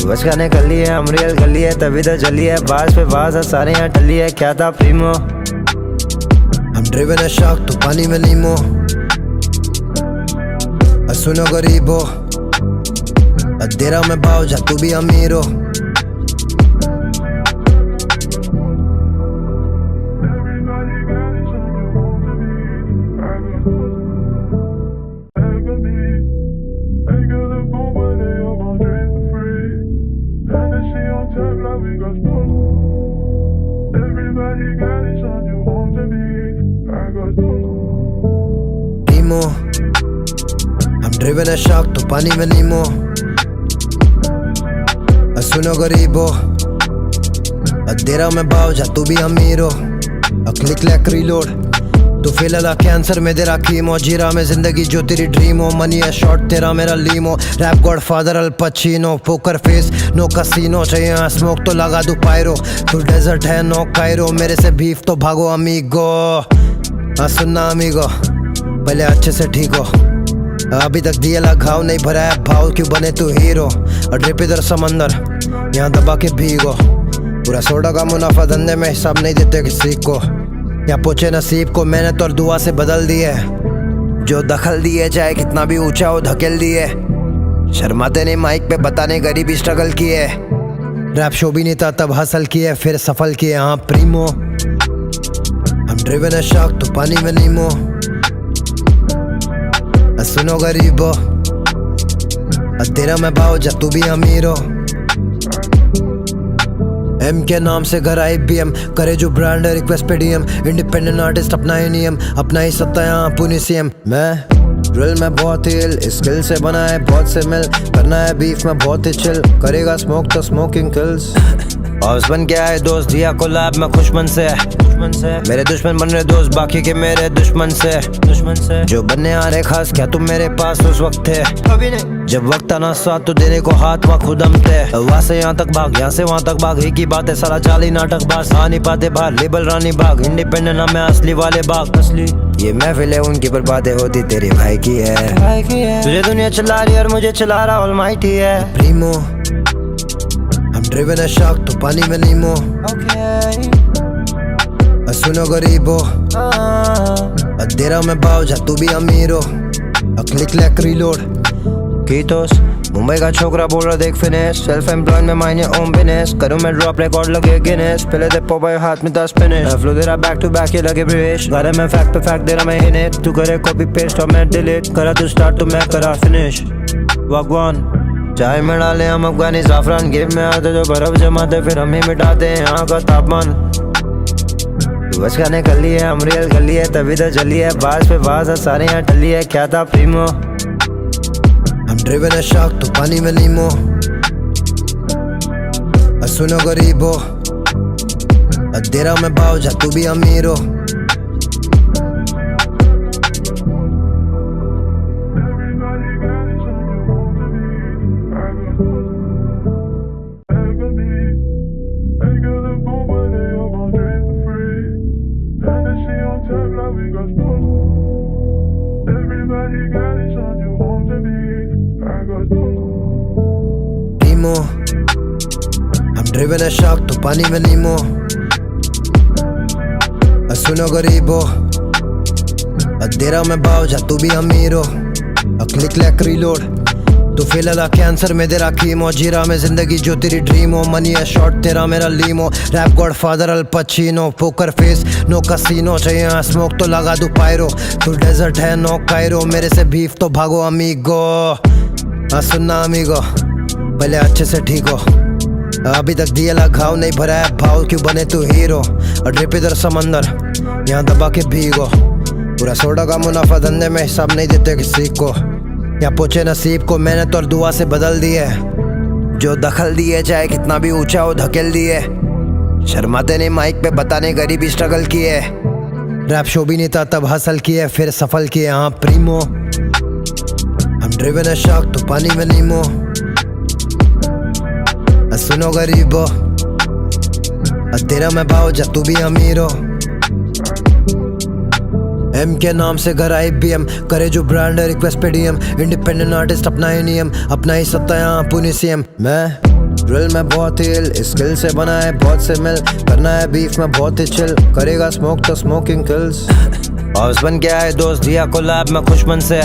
बस खाने कर लिए हम रियल कर लिए तभी तो चली है बास पे बास है सारे यहाँ टली है क्या था प्रीमो हम ड्रिवन है शार्क तो पानी में नीमो सुनो गरीबो दे रहा मैं भाव जा तू भी अमीरो हम ड्रिवन है शार्क तो पानी में नीमो सुनो गरीबो दे रहा मैं भाव जा तू भी अमीरो क्लिक लैक रीलोड तू फेल अला कैंसर में दे रहा कीमो जी रहा मैं जिंदगी जो तेरी ड्रीम हो मनी है शॉर्ट तेरा मेरा limo rap godfather Al Pacino poker face no casino चाहिए स्मोक तो लगा दू पायरो तू डेजर्ट है नो कायरो मेरे से बीफ तो भागो अमीगो सुनना अमीगो पहले अच्छे से ठीक हो अभी तक दिया ला घाव नहीं भरा है भाव क्यों बने तू हीरो और ड्रिप इधर समंदर यहाँ दबा के भीगो पूरा सोडा का मुनाफा धंधे में हिसाब नहीं देते किसी को या पूछे नसीब को मैंने तो दुआ से बदल दिए जो दखल दिए चाहे कितना भी ऊंचा हो धकेल दिए शर्माते नहीं माइक पे बताने गरीबी स्ट्रगल की है। रैप शो भी नहीं था तब हसल किए फिर सफल किए हाँ प्रीमो। हम ड्रिवन है शार्क तो पानी में नीमो। सुनो गरीबो तेरा मैं भाव जा तू भी अमीर हो। एम के नाम से घर IBM करे जो ब्रांड है रिक्वेस्ट पे DM। इंडिपेंडेंट आर्टिस्ट अपना ही नियम अपना ही सत्ता यहाँ पुणे CM। मैं ड्रिल में बहुत ही इल स्किल से बना है बहुत से मिल करना है बीफ में बहुत ही चिल करेगा स्मोक तो स्मोकिंग किल्स। हाउस बन के आए दोस्त दिया को लैब में खुशमन से मेरे दुश्मन बन रहे दोस्त बाकी के मेरे दुश्मन से जो बनने आ रहे खास क्या तुम मेरे पास उस वक्त थे कभी नहीं जब वक्त आना साथ तो देने को हाथ वहाँ खुद हम थे। वहाँ से यहाँ तक भाग यहाँ से वहाँ तक भाग एक ही बात है सारा चाली नाटक बास आ नहीं पाते बाहर लेबल रानी बाग इंडिपेंडेंट नाम है असली वाले बाग असली ये महफिल है उनकी पर बातें होती तेरे भाई की है। तुझे दुनिया चला रही और मुझे चला रहा ऑलमाइटी है प्रीमो। हम ड्रिवन है शार्क तो पानी में नीमो। सुनो गरीबो तेरा मैं भाव जा तू भी अमीर हो। क्लिक लैक रीलोड कीतोस मुंबई का छोकरा बोल रहा देख फिनिश सेल्फ एम्प्लॉयड में मायने ओम बिजनेस करूं मैं ड्रॉप रिकॉर्ड लगे गिनेस पहले दे पोपाई हाथ में 10 फिनिश फ्लो दे रहा बैक टू बैक ये लगे ब्रिश गारे में फैक्ट पे फैक्ट दे रहा मैं हिट तू करे कॉपी पेस्ट और मैं डिलीट करा तू स्टार्ट तो मैं करा फिनिश भगवान चाय में डाले हम अफगानी जाफरान गेम में आते जो बर्फ जमाते फिर हम ही मिटाते हैं यहाँ का तापमान। बस खाने कर ली है हम रियल कर ली है तभी तो चली है बास पे बास है सारे यहाँ टली है क्या था प्रीमो। हम ड्रिवन है शार्क तो पानी में नीमो। सुनो गरीबो तेरा मैं भाव जा तू भी अमीर हो। हम ड्रिवन है शार्क तो पानी में नीमो। सुनो गरीबो तेरा मैं भाव जा तू भी अमीर हो। क्लिक लैक रीलोड तू फिलहाल कैंसर में तेरा कीमो जीरा में जिंदगी जो तेरी ड्रीम हो मनी है शॉर्ट तेरा मेरा limo rap godfather Al Pacino poker face no casino चाहिए स्मोक तो लगा दू पायरो तू डेजर्ट है नो कायरो मेरे से बीफ तो भागो अमीगो। सुनना अमीगो पहले अच्छे से ठीक हो अभी तक दिया ला घाव नहीं भरा है भाव क्यों बने तू हीरो और ड्रिप इधर समंदर यहाँ दबा के भीगो पूरा सोडा का मुनाफा धंधे में हिसाब नहीं देते किसी को या पूछे नसीब को मैंने तो दुआ से बदल दिए जो दखल दिए चाहे कितना भी ऊंचा हो धकेल दिए। शर्माते नहीं माइक पे बताने गरीबी स्ट्रगल की है। रैप शो भी नहीं था तब हसल किए फिर सफल किए हाँ प्रीमो। हम ड्रिवन है शार्क तो पानी में नीमो। सुनो गरीबो तेरा मैं भाव जा तू भी अमीर हो। एम के नाम से घर IBM करे जो ब्रांड है रिक्वेस्ट पे DM इंडिपेंडेंट आर्टिस्ट अपना ही नियम अपना ही सत्ता यहाँ पुणे CM। मैं ड्रिल में बहुत ही इल स्किल से बना है बहुत से मिल करना है बीफ में बहुत ही चिल करेगा स्मोक तो स्मोकिंग किल्स। हाउस बन के आए दोस्त दिया को लैब में खुशमन से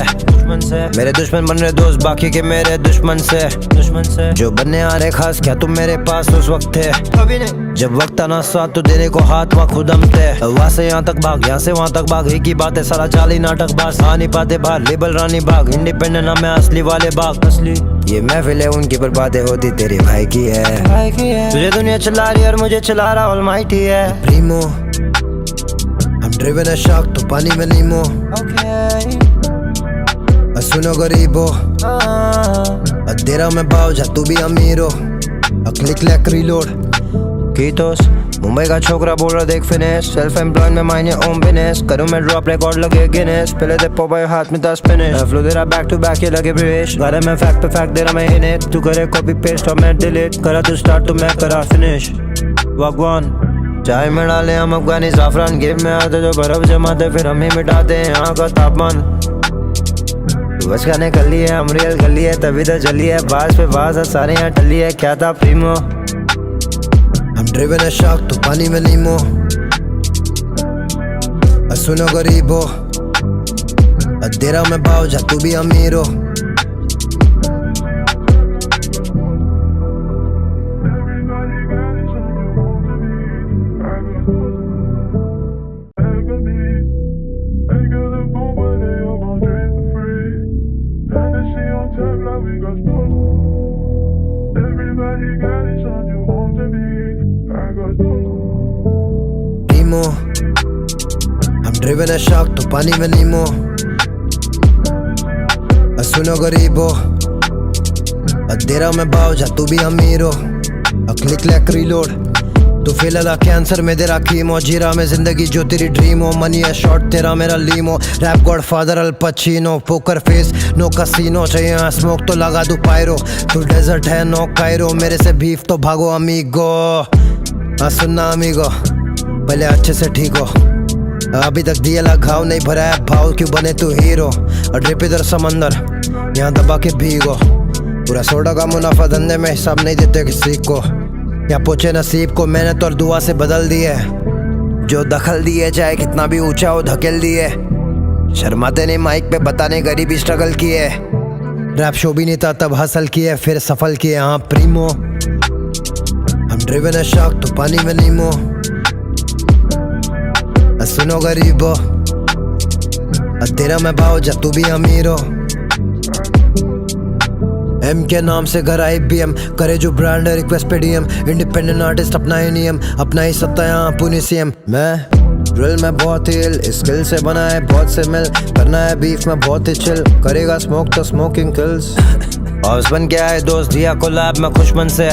मेरे दुश्मन बन रहे दोस्त बाकी के मेरे दुश्मन से जो बनने आ रहे खास क्या तुम मेरे पास उस वक्त थे कभी नहीं जब वक्त आना साथ तो देने को हाथ वहाँ खुद हम थे। वहाँ से यहाँ तक भाग यहाँ से वहाँ तक भाग एक ही बात है सारा चाली नाटक बास आ नहीं पाते बाहर लेबल रानी बाग इंडिपेंडेंट नाम है असली वाले बाग असली ये महफिल है उनकी पर बातें होती तेरे भाई की है। तुझे दुनिया चला रही और मुझे चला रहा ऑलमाइटी है प्रीमो। हम ड्रिवन है शार्क तो पानी में नीमो। सुनो गरीबो तेरा मैं भाव जा तू भी अमीर हो। क्लिक लैक रीलोड कीतोस मुंबई का छोकरा बोल रहा देख फिनिश सेल्फ एम्प्लॉयड में मायने ओम बिजनेस करूं मैं ड्रॉप रिकॉर्ड लगे गिनेस पहले दे पोपाई हाथ में 10 फिनिश फ्लो दे रहा बैक टू बैक ये लगे ब्रिश गारे में फैक्ट पे फैक्ट दे रहा मैं हिट तू करे कॉपी पेस्ट और मैं डिलीट करा तू स्टार्ट तो मैं करा फिनिश भगवान। चाय में डाले हम अफगानी जाफरान गेम में आते जो बर्फ जमाते फिर हम ही मिटाते हैं यहाँ का तापमान। बस खाने कर ली है हम रियल कर ली है तभी तो चली है बास पे बास है सारे यहाँ टली है क्या था प्रीमो। हम ड्रिवन है शार्क तो पानी में नीमो। सुनो गरीबो तेरा मैं भाव जा तू भी अमीर हो। Everybody got it, so you want to be. I got Nemo, I'm driven a shark तो पानी में नीमो। सुनो गरीबो, दे रहा मैं बाव जा तू भी अमीरो। क्लिक लैक रीलोड, तू फेल अला कैंसर में दे रहा कीमो। जी रहा मैं जिंदगी जो तेरी ड्रीम हो। मनी है शॉर्ट तेरा मेरा limo. Rap godfather Al Pacino, poker face no casino. चाहिए स्मोक तो लगा दूं पायरो। तू डेजर्ट है नो कायरो, मेरे से बीफ तो भागो अमीगो। सुनना अमीगो, पहले अच्छे से ठीक हो। अभी तक दिया ला घाव नहीं भरा है भाव, क्यों बने तू हीरो। ड्रिप इधर समंदर, यहाँ दबा के भीगो। पूरा सोडा का मुनाफा धंधे में हिसाब नहीं देते किसी को। या पूछे नसीब को मेहनत और दुआ से बदल दिए। जो दखल दिए चाहे कितना भी ऊंचा हो धकेल दिए। शर्माते नहीं माइक पे बताने गरीबी स्ट्रगल किए। रैप शो भी नहीं था तब हासिल किए, फिर सफल किए। हाँ प्रीमो, हम ड्रिवन है शार्क तो पानी में नीमो। सुनो गरीबो, तेरा मैं भाव जा तू भी अमीरो। एम के नाम से घर आई BM, करे जो ब्रांड है रिक्वेस्ट पे DM। इंडिपेंडेंट आर्टिस्ट अपना ही नियम, अपना ही सत्ता यहाँ पुनी CM। मैं ड्रिल में बहुत ही इल, स्किल से बना है बहुत से मिल। करना है बीफ में बहुत ही चिल, करेगा स्मोक तो स्मोकिंग किल्स। और बन गया है दोस्त दिया कोलैब में खुशमन से।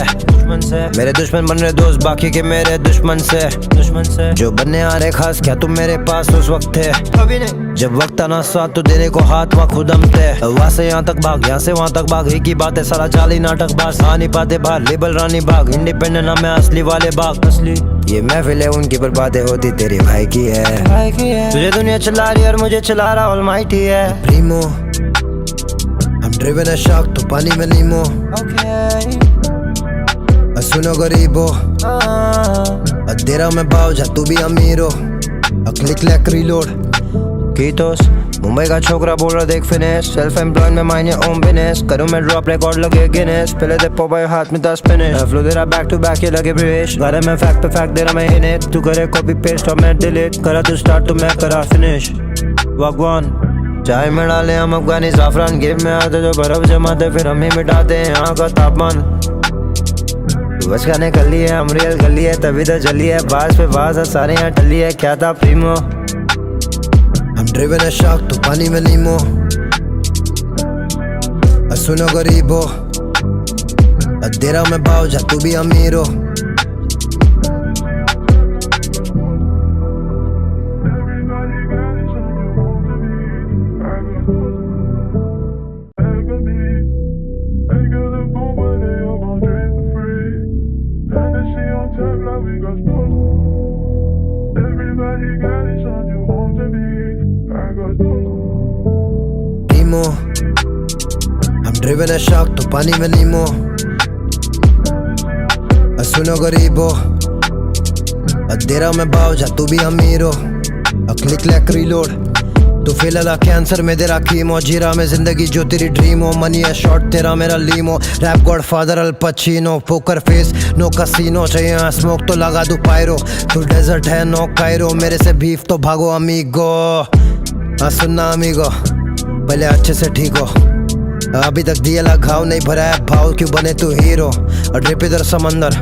मेरे दुश्मन बन रहे दोस्त बाकी के मेरे दुश्मन से। जो बनने आ रहे खास क्या तुम मेरे पास उस वक्त थे। कभी नहीं जब वक्त आना साथ तो देने को हाथ वहाँ खुद हम थे। वहाँ से यहाँ तक भाग, यहाँ से वहाँ तक भाग, एक ही बात है सारा जाली नाटक बास। आ नहीं पाते बाहर लेबल रानी बाग, इंडिपेंडेंट नाम है असली वाले बाग। असली ये महफिल है उनकी पर बातें होती तेरी भाई की है। तुझे दुनिया चला रही और मुझे चला रहा ऑलमाइटी है। प्रीमो, हम ड्रिवन है शार्क तो पानी में नीमो। सुनो गरीबो, दे रहा मैं भाव जा तू भी अमीरो। क्लिक लैक रीलोड, कीटोस मुंबई का छोकरा बोल रहा देख फिनिश। सेल्फ एम्प्लॉयड में माइंड ओम बिजनेस। करूँ मैं ड्रॉप रिकॉर्ड लगे गिनेस। पहले दे पोपाई हाथ में 10 फिनिश। फ्लो दे रहा बैक टू बैक ये लगे ब्रिश। घर में फैक्ट पे फैक्ट दे रहा मैं इन्हें। तू करे कॉपी पेस्ट और मैं डिलीट। करा तू स्टार्ट तो मैं करा फिनिश। भगवान चाय में डाले हम अफगानी जाफरान। गेम में आते जो बर्फ जमाते फिर हम ही मिटाते हैं यहाँ का तापमान। बच खाने कर लिए हम रियल कर लिए, तभी तो चली है बाज पे बाज। सारे यहाँ टली है क्या था प्रीमो। हम ड्रिवन है शार्क तो पानी में नीमो। सुनो गरीबो, दे रहा मैं भाव जा तू भी अमीरो। Everybody got it, so you want to be. I got नीमो, हम ड्रिवन है शार्क तो पानी में नीमो। सुनो गरीबो, दे रहा मैं भाव जा तू भी अमीरो। क्लिक लैक रीलोड, तू फेल अला कैंसर में दे रहा कीमो। जी रहा मैं जिंदगी जो तेरी ड्रीम हो। मनी है शॉर्ट तेरा मेरा limo. Rap godfather Al Pacino, poker face no casino. चाहिए स्मोक तो लगा दूं पायरो। तू डेजर्ट है नो कायरो, मेरे से बीफ तो भागो अमीगो। सुनना अमीगो, पहले अच्छे से ठीक हो। अभी तक दिया ला घाव नहीं भरा है भाव, क्यों बने तू हीरो। ड्रिप इधर समंदर,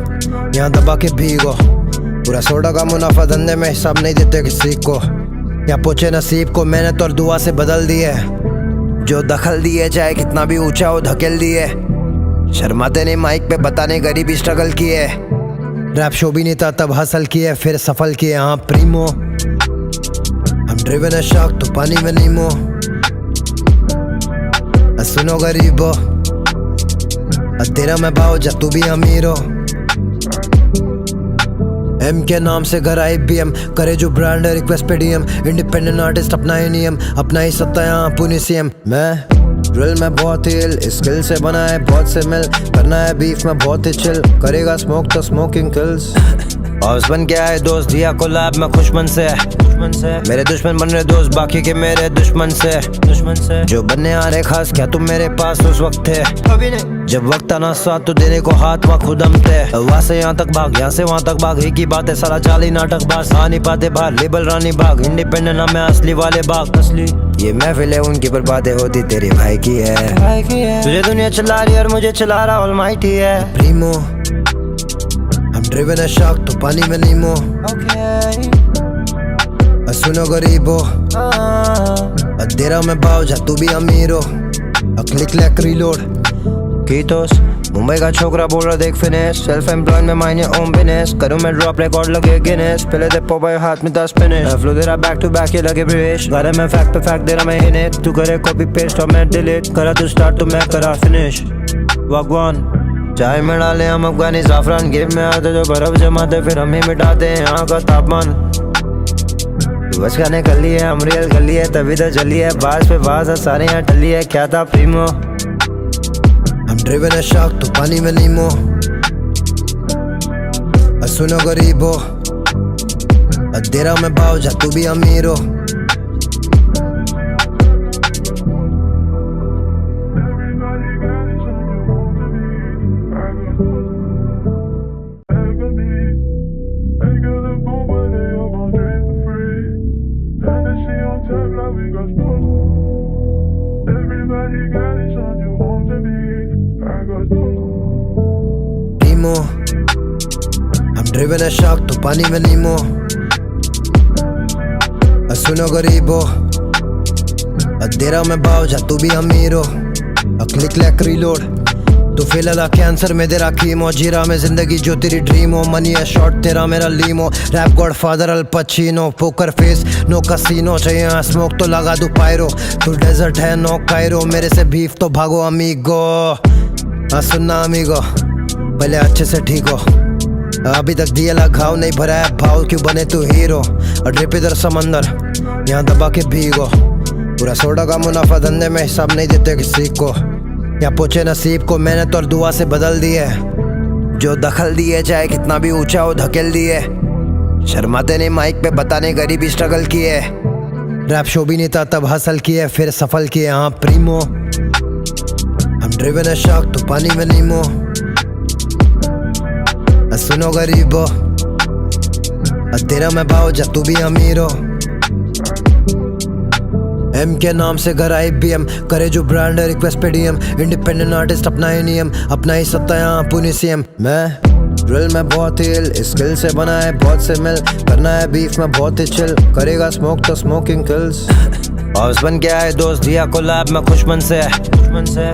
यहाँ दबा के भीगो। पूरा सोडा का मुनाफा धंधे में हिसाब नहीं देते किसी को। या पूछे नसीब को मेहनत और दुआ से बदल दिए। जो दखल दिए चाहे कितना भी ऊंचा हो धकेल दिए। शर्माते नहीं माइक पे बताने गरीबी स्ट्रगल किए। रैप शो भी नहीं था तब हासिल किए, फिर सफल किए। हाँ प्रीमो, हम ड्रिवन है शार्क तो पानी में नीमो। सुनो गरीबो, तेरा मैं भाव जा तू भी अमीरो। एम के नाम से घर आई BM, करे जो ब्रांड है रिक्वेस्ट पे DM। इंडिपेंडेंट आर्टिस्ट अपना ही नियम, अपना ही सत्ता यहाँ पुनी CM। मैं ड्रिल में बहुत ही इल, स्किल से बना है बहुत से मिल। करना है बीफ में बहुत ही चिल, करेगा स्मोक तो स्मोकिंग किल्स। हाउस बन के आए दोस्त, दिया कोलैब में खुशमन से। मेरे दुश्मन बन रहे दोस्त, बाकी के मेरे दुश्मन से। जो बनने आ रहे खास, क्या तुम मेरे पास उस वक्त थे? कभी नहीं। जब वक्त आना साथ तो देने को हाथ वहाँ खुद हम थे। वहाँ से यहाँ तक भाग, यहाँ से वहाँ तक भाग, एक ही बात है सारा चाली नाटक बास। आ नहीं पाते बाहर, लेबल रानी बाग, इंडिपेंडेंट नाम है असली वाले बाग। असली ये महफिल है उनकी, पर बातें होती तेरे भाई की है। तुझे दुनिया चला रही और मुझे चला रहा ऑलमाइटी है। Primo I'm driven a shark, तो पानी में नीमो। सुनो गरीबो, दे रहा मैं भाव, जा तू भी अमीर हो। क्लिक लैक रीलोड कीतोस, मुंबई का छोकरा बोल रहा देख फिनिश। सेल्फ एम्प्लॉयड में मायने ओम बिजनेस, करूँ मैं ड्रॉप रिकॉर्ड लगे गिनेस। पहले दे पोपाई हाथ में 10 फिनिश, फ्लो दे रहा बैक टू बैक ये लगे ब्रिश। गारे में फैक्ट पे फैक्ट दे रहा मैं हिनेट, तू करे कॉपी पेस्ट और मैं डिलीट। करा तू स्टार्ट तो मैं करा फिनिश। वागवान चाय में डाले हम अफगानी जाफरान, गेम में आते जो बर्फ जमाते फिर हम ही मिटाते हैं यहाँ का तापमान। बस खाने कर लिए हम रियल कर लिए, तभी तो चली है बास पे बास, सारे यहाँ टली है। क्या था प्रीमो हम ड्रिवन है शार्क, तो पानी में नीमो। सुनो गरीबो, दे रहा मैं भाव, जा तू भी अमीर हो। I'm driven a shark, तो पानी में नीमो। सुनो गरीबो, दे रहा मैं भाव, जा तू भी अमीर हो। क्लिक लैक रीलोड, तू फिलहाल कैंसर में तेरा कीमो। जीरा में जिंदगी जो तेरी ड्रीम हो, मनी है शॉर्ट तेरा मेरा limo. Rap godfather Al Pacino, poker face no casino. चाहिए स्मोक तो लगा दू पायरो, तू डेजर्ट है नो कायरो। मेरे से बीफ तो भागो अमीगो। सुनना अमीगो, पहले अच्छे से ठीक हो। अभी तक दिया ला घाव नहीं भरा है भाव, क्यों बने तू हीरो? और ड्रिप इधर समंदर, यहाँ दबा के भीगो। पूरा सोडा का मुनाफा धंधे में, हिसाब नहीं देते किसी को। या पूछे नसीब को, मैंने तो दुआ से बदल दी है। जो दखल दिए चाहे कितना भी ऊंचा हो धकेल दिए। शर्माते नहीं माइक पे बताने गरीबी स्ट्रगल की है। रैप शो भी नहीं था तब हासिल किए, फिर सफल किए। हाँ प्रीमो हम ड्रिवन है शार्क, तो पानी में नीमो। सुनो गरीबो, तेरा मैं भाव, जा तू भी अमीर हो। एम के नाम से घर IBM करे जो ब्रांड है, रिक्वेस्ट पे DM। इंडिपेंडेंट आर्टिस्ट अपना ही नियम, अपना ही सत्ता यहाँ पुनी CM। मैं ड्रिल में बहुत ही इल, स्किल से बना है बहुत से मिल। करना है बीफ में बहुत ही चिल, करेगा स्मोक तो स्मोकिंग किल्स। हाउस बन के आए दोस्त, दिया कोलैब में खुशमन से।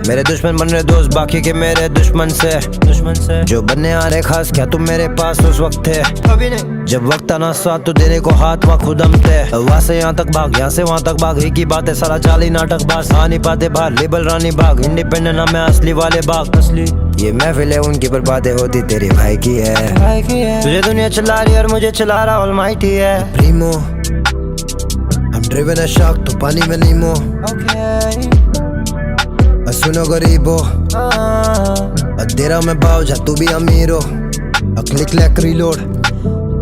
मेरे दुश्मन बन रहे दोस्त, बाकी के मेरे दुश्मन से। जो बनने आ रहे खास, क्या तुम मेरे पास उस वक्त थे? कभी नहीं। जब वक्त आना साथ तो देने को हाथ वहाँ खुद हम थे। वहाँ से यहाँ तक भाग, यहाँ से वहाँ तक भाग, एक ही बात है सारा चाली नाटक बास। आ नहीं पाते बाहर, लेबल रानी बाग, इंडिपेंडेंट नाम है असली वाले बाग। असली ये महफिल है उनकी, पर बातें होती तेरे भाई की है। तुझे दुनिया चला रही और मुझे चला रहा ऑलमाइटी है। Primo I'm driven a shark, तो पानी में नीमो। सुनो गरीबो, दे रहा मैं भाव, जा तू भी अमीर हो। क्लिक लैक रीलोड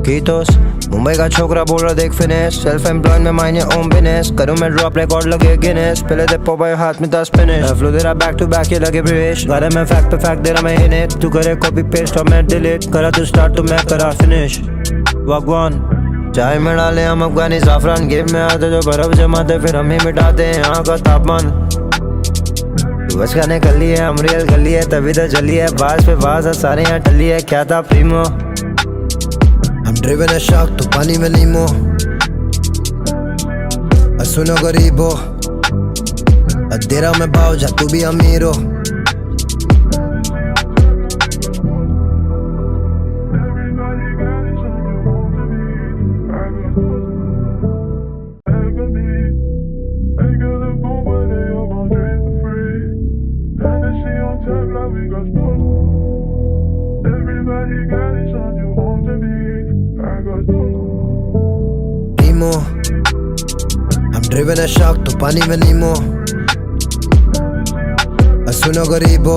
कीतोस, मुंबई का छोकरा बोल रहा देख फिनिश। सेल्फ एम्प्लॉयड में मायने ओम बिजनेस, करूँ मैं ड्रॉप रिकॉर्ड लगे गिनेस। पहले दे पोपाई हाथ में 10 फिनिश, फ्लो दे रहा बैक टू बैक ये लगे ब्रिश। गारे में फैक्ट पे फैक्ट दे रहा मैं हिनेट, तू करे कॉपी पेस्ट और मैं डिलीट। करा तू स्टार्ट तो मैं करा फिनिश। वागवान चाय में डाले हम अफगानी जाफरान, गेम में आते जो बर्फ जमाते फिर हम ही मिटाते हैं यहाँ का तापमान। बस खाने कर लिए हम रियल कर लिए, तभी तो चली है बास पे बास, सारे यहाँ टली है। क्या था प्रीमो हम ड्रिवन है शार्क, तो पानी में नीमो। सुनो गरीबो, दे रहा मैं भाव, जा तू भी अमीर हो। नीमो हम ड्रिवन है शार्क, तो पानी में नीमो। सुनो गरीबो,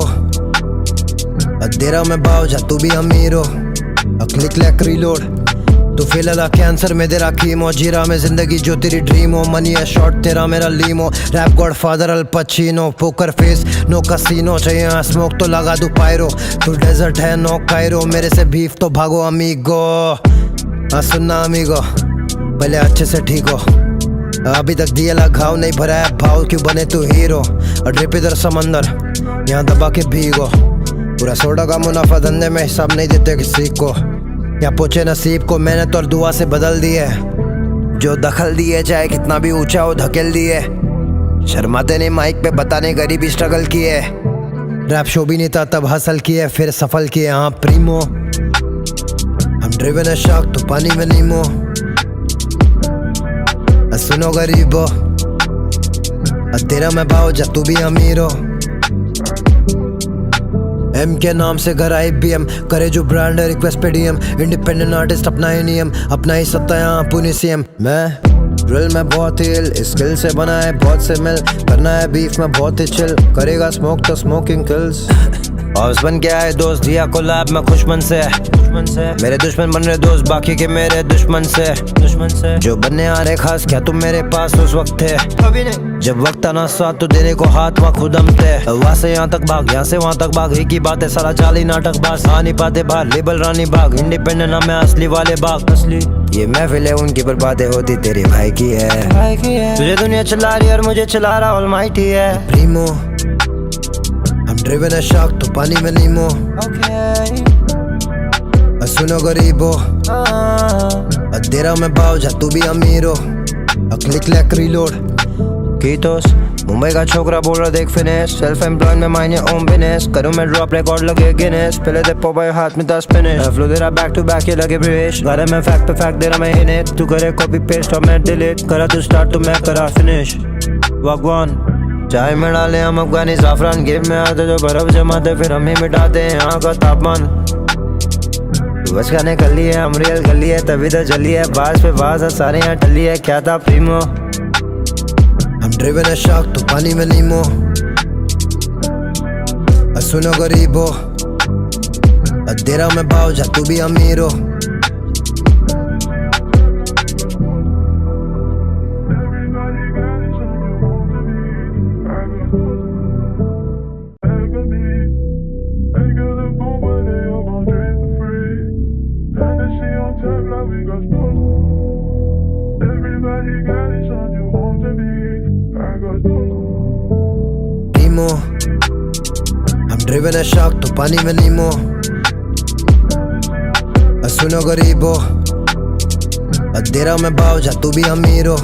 दे रहा मैं भाव, जा तू भी अमीर हो। क्लिक लैक रीलोड तू फेल अला कैंसर में तेरा कीमो, जीरा में जिंदगी जो तेरी ड्रीम हो। मनी है शॉर्ट तेरा मेरा limo, rap godfather Al Pacino. Poker face no casino, चाहिए स्मोक तो लगा दूं पायरो। तू डेजर्ट है नो कायरो, मेरे से बीफ तो भागो अमीगो। सुनना अमीगो, पहले अच्छे से ठीक हो। अभी तक दिया ला घाव नहीं भरा है भाव, क्यों बने तू हीरो। और ड्रिप इधर समंदर, यहाँ दबा के भीगो। पूरा सोडा का मुनाफा धंधे में हिसाब नहीं देते किसी को। यहाँ पहुंचे नसीब को मेहनत और दुआ से बदल दिए। जो दखल दिए चाहे कितना भी ऊंचा हो धकेल दिए। शर्माते नहीं माइक पे बताने गरीबी स्ट्रगल किए। रैप शो भी नहीं था तब हासिल किए, फिर सफल किए हाँ प्रीमो। हम ड्रिवन है शार्क तो पानी में नीमो। सुनो गरीबो, तेरा मैं भाव जा तू भी अमीर हो। एम के नाम से घर आई BM, करे जो ब्रांड है रिक्वेस्ट पे DM। इंडिपेंडेंट आर्टिस्ट अपना ही नियम, अपना ही सत्ता यहाँ पुनी CM। मैं ड्रिल में बहुत ही इल, स्किल से बना है बहुत से मिल। करना है बीफ में बहुत ही चिल, करेगा स्मोक तो स्मोकिंग किल्स। और बन गया है दोस्त दिया कोलैब में खुशमन से। मेरे दुश्मन बन रहे दोस्त बाकी के मेरे दुश्मन से। जो बनने आ रहे खास क्या तुम मेरे पास उस वक्त थे, अभी नहीं। जब वक्त आना साथ तो देने को हाथ वहाँ खुद हम थे। वहाँ से यहाँ तक भाग, यहाँ से वहाँ तक भाग, एक ही बात है सारा जाली नाटक बास। आ नहीं पाते बाहर लेबल रानी बाग, इंडिपेंडेंट नाम है असली वाले बाग। असली ये महफिल है उनकी पर बातें होती तेरे भाई की है। तुझे दुनिया चला रही और मुझे चला रहा ऑलमाइटी है प्रीमो। हम ड्रिवन है शार्क तो पानी में नीमो। सुनो गरीबो, तेरा मैं भाव जा तू भी अमीर हो। क्लिक लैक रीलोड कीटोस, मुंबई का छोकरा बोल रहा देख फिनिश। सेल्फ एम्प्लॉयड में मायने ओम बिजनेस, करूँ मैं ड्रॉप रिकॉर्ड लगे गिनेस। पहले दे पोबाई हाथ में 10 फिनिश, फ्लो दे रहा बैक टू बैक ये लगे ब्रिश। घर में फैक्ट पे फैक्ट दे रहा मैं इन्हें। तू करे कॉपी पेस्ट और मैं डिलीट, करा तू स्टार्ट तो मैं करा फिनिश। भगवान चाय में डाले हम अफगानी जाफरान, गेम में आते जो बर्फ जमाते फिर हम ही मिटाते हैं यहाँ का तापमान। बस खाने कर लिए हम रियल कर लिए, तभी तो चली है बास पे बास सारे यहाँ टली है। क्या था प्रीमो, हम ड्रिवन है शार्क तो पानी में नीमो। सुनो गरीबो, तेरा मैं भाव जा तू भी अमीर हो। हम ड्रिवन है शार्क तो पानी में नीमो। सुनो गरीबो, तेरा मैं भाव जा तू भी अमीर हो।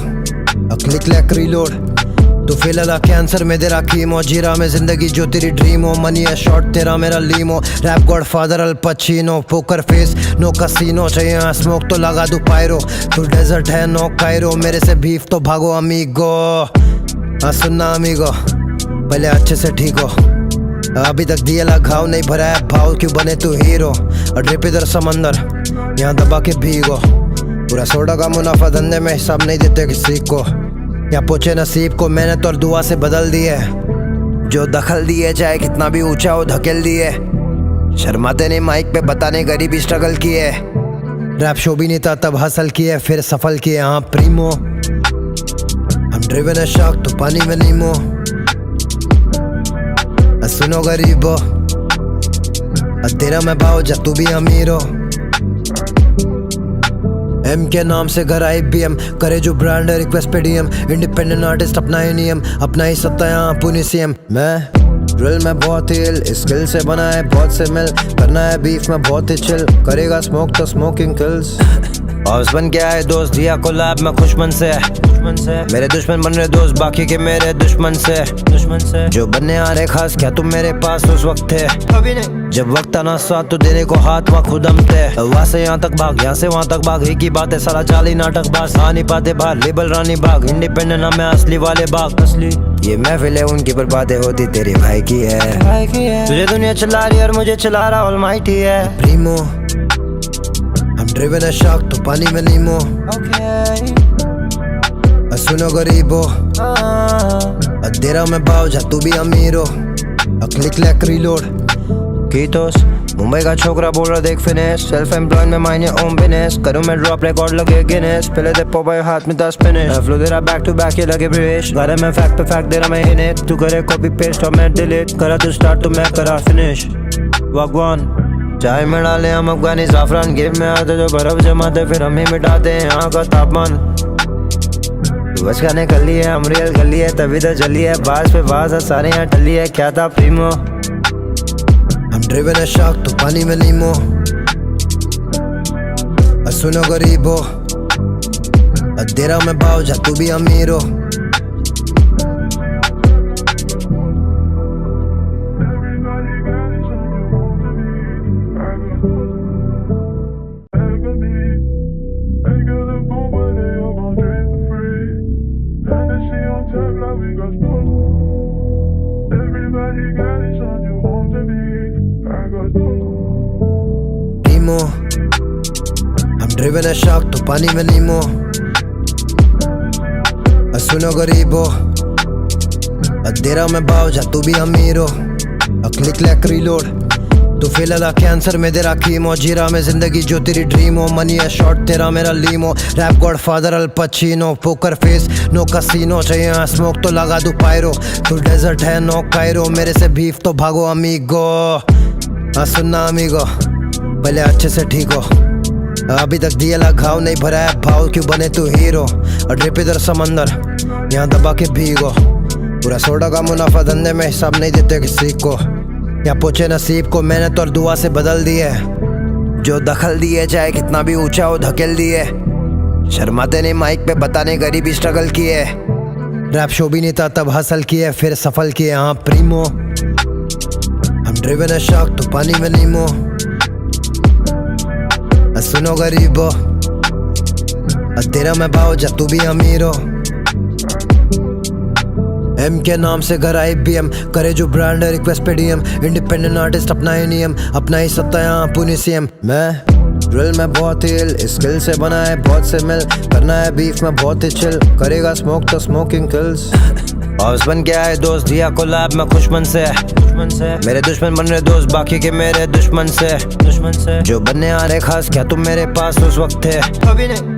क्लिक लैक रीलोड, तू फेल अला कैंसर में तेरा कीमो, जीरा में जिंदगी जो तेरी ड्रीम हो। मनी है शॉर्ट तेरा मेरा limo, rap godfather Al Pacino. Poker face no casino, चाहिए स्मोक तो लगा दूं पायरो। तू डेजर्ट है नो कायरो, मेरे से बीफ तो भागो अमीगो। सुनना अमीगो, पहले अच्छे से ठीक हो। अभी तक दिया ला घाव नहीं भरा है भाव, क्यों बने तू हीरो। और ड्रिप इधर समंदर, यहाँ दबा के भीगो। पूरा सोडा का मुनाफा धंधे में हिसाब नहीं देते किसी को। यहाँ पहुंचे नसीब को मेहनत और दुआ से बदल दिए। जो दखल दिए चाहे कितना भी ऊंचा हो धकेल दिए। शर्माते नहीं माइक पे बताने गरीबी स्ट्रगल किए। रैप शो भी नहीं था तब हासिल किए, फिर सफल किए हाँ प्रीमो। हम ड्रिवन है शार्क तो पानी में नीमो। सुनो गरीबो, तेरा मैं भाव जा तू भी अमीर हो। एम के नाम से घर आई BM, करे जो ब्रांड है रिक्वेस्ट पे DM। इंडिपेंडेंट आर्टिस्ट अपना ही नियम, अपना ही सत्ता यहाँ पुनी CM। मैं ड्रिल में बहुत ही इल, स्किल से बना है बहुत से मिल। करना है बीफ में बहुत ही चिल, करेगा स्मोक तो स्मोकिंग किल्स। और बन गया है दोस्त दिया कोलैब में खुशमन से। मेरे दुश्मन बन रहे दोस्त बाकी के मेरे दुश्मन से। जो बनने आ रहे खास क्या तुम मेरे पास उस वक्त थे, अभी नहीं। जब वक्त आना साथ तो देने को हाथ वहाँ खुद हम थे। वहाँ से यहाँ तक भाग, यहाँ से वहाँ तक भाग, एक ही बात है सारा जाली नाटक बास। आ नहीं पाते बाहर लेबल रानी बाग, इंडिपेंडेंट नाम है असली वाले बाग। असली ये महफिल है उनकी पर बातें होती तेरे भाई की है। तुझे दुनिया चला रही और मुझे चला रहा ऑलमाइटी है प्रीमो। हम ड्रिवन है शार्क तो पानी में नीमो। सुनो गरीबो, तेरा मैं भाव जा तू भी अमीर हो। क्लिक लैक रीलोड कीटोस, मुंबई का छोकरा बोल रहा देख फिनिश, सेल्फ एम्प्लॉयड में मायने ओम बिजनेस, करूं मैं ड्रॉप रिकॉर्ड लगे गिनेस, पहले दे पोपाई हाथ में 10 फिनिश, फ्लो दे रहा बैक टू बैक ये लगे ब्रिश, गाने में फैक्ट पे फैक्ट दे रहा मैं हिट, तू करे कॉपी पेस्ट और मैं डिलीट, करा तू स्टार्ट तो मैं करा फिनिश। वागवान चाय में डाले हम अफगानी जाफरान, गेम में आते जो बर्फ जमाते फिर हम ही मिटाते हैं यहाँ का तापमान। बस गाने कर लिए हम रियल कर लिए तभी तो चली है, बास पे बास है सारे यहाँ टली है, क्या था प्रीमो हम ड्रिवन है शार्क तो पानी में नीमो। सुनो गरीबो दे रहा मैं भाव जा तू भी अमीरो। I'm driven a shark तो पानी में नीमो। सुनो गरीबो दे रहा मैं भाव जा तू भी अमीरो। क्लिक लैक रीलोड तू फिलहाल कैंसर में तेरा कीमो, जीरा में जिंदगी जो तेरी ड्रीम हो, मनी है शॉर्ट तेरा मेरा limo, rap godfather Al Pacino, poker face no casino, चाहिए स्मोक तो लगा दू पायरो, तू डेजर्ट है नो कायरो, मेरे से बीफ तो भागो अमीगो। सुनना अमीगो पहले अच्छे से ठीक हो, अभी तक दिया ला घाव नहीं भरा है भाव, क्यों बने तू हीरो, और ड्रिप इधर समंदर यहाँ दबा के भीगो, पूरा सोडा का मुनाफा धंधे में हिसाब नहीं देते किसी को, या पूछे नसीब को मैंने तो दुआ से बदल दिए, जो दखल दिए चाहे कितना भी ऊंचा हो धकेल दिए, शर्माते नहीं माइक पे बताने गरीबी स्ट्रगल किए, रैप शो भी नहीं था तब हासिल किए फिर सफल किए हाँ प्रीमो। हम ड्रिवन है शार्क तो पानी में नीमो। सुनो गरीबो तेरा मैं भाव जा तू भी अमीरो। एम के नाम से घर IBM करे जो ब्रांड है रिक्वेस्ट पे DM, इंडिपेंडेंट आर्टिस्ट अपना ही नियम, अपना ही सत्ता यहाँ पुनी CM। मैं ड्रिल में बहुत ही इल, स्किल से बना है बहुत से मिल, करना है बीफ में बहुत ही चिल, करेगा स्मोक तो स्मोकिंग किल्स। हाउस बन के आए दोस्त दिया को लैब में खुशमन से, मेरे दुश्मन बन रहे दोस्त बाकी के मेरे दुश्मन से, जो बनने आ रहे खास क्या तुम मेरे पास उस वक्त थे,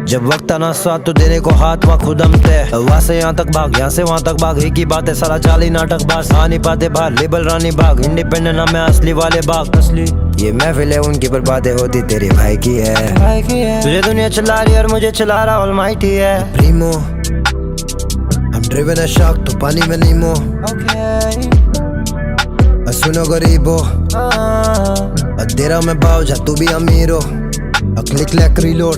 जब वक्त आना साथ तो देने को हाथ वहाँ खुद हम थे, वहाँ से यहाँ तक भाग यहाँ से वहाँ तक भाग, एक ही बात है सारा चाली नाटक बास, आ नहीं पाते बाहर लेबल रानी बाग, इंडिपेंडेंट नाम है असली वाले बाग असली, ये महफिल है उनकी पर बातें होती तेरे भाई की है, तुझे दुनिया चला रही और मुझे चला रहा ऑलमाइटी है प्रीमो। हम ड्रिवन है शार्क तो पानी में नीमो। सुनो गरीबो दे रहा मैं भाव जा तू भी अमीरो। क्लिक लैक रीलोड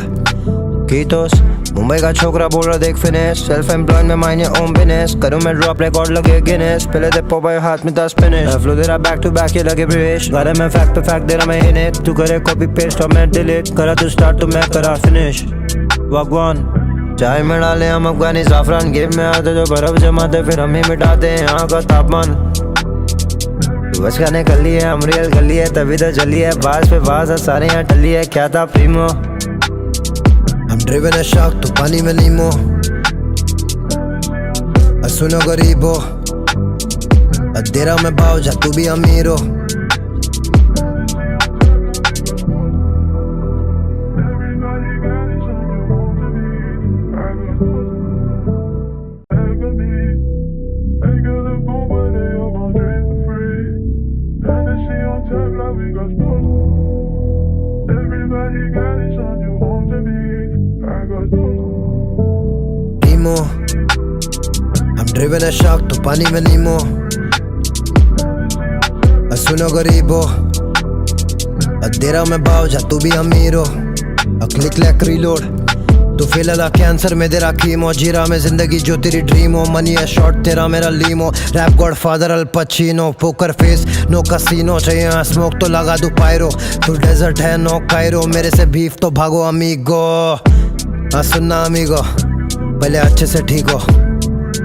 कीटोस मुंबई का छोकरा बोल रहा देख फिनिश, सेल्फ एम्प्लॉयड में मायने ओम बिजनेस, करूं मैं ड्रॉप रिकॉर्ड लगे गिनेस, पहले दे पोपाई हाथ में 10 फिनिश, फ्लो दे रहा बैक टू बैक ये लगे ब्रिश, गाने में फैक्ट पे फैक्ट दे रहा मैं हिट, तू करे कॉपी पेस्ट और मैं डिलीट, करा तू स्टार्ट तो मैं करा फिनिश। वागवान चाय में डाले हम अफगानी जाफरान, गेम में आते जो बर्फ जमाते फिर हम ही मिटाते हैं यहाँ का तापमान। बस गाने कर लिए हम रियल कर लिए तभी तो चली है, बास पे बास है सारे यहाँ टली है, क्या था प्रीमो। हम ड्रिवन है शार्क तो पानी में नीमो। सुनो गरीबो दे रहा मैं भाव जा तू भी अमीरो। हम ड्रिवन है शार्क तो पानी में नीमो। सुनो गरीबो दे रहा मैं भाव जा तू भी अमीरो। क्लिक लैक रीलोड तू फिलहाल कैंसर में तेरा कीमो, जीरा में जिंदगी जो तेरी ड्रीम हो, मनी है शॉर्ट तेरा मेरा limo, rap godfather Al Pacino, poker face no casino, चाहिए स्मोक तो लगा दू पायरो, तू डेजर्ट है नो कायरो, मेरे से बीफ तो भागो अमीगो। सुनना अमीगो पहले अच्छे से ठीक हो,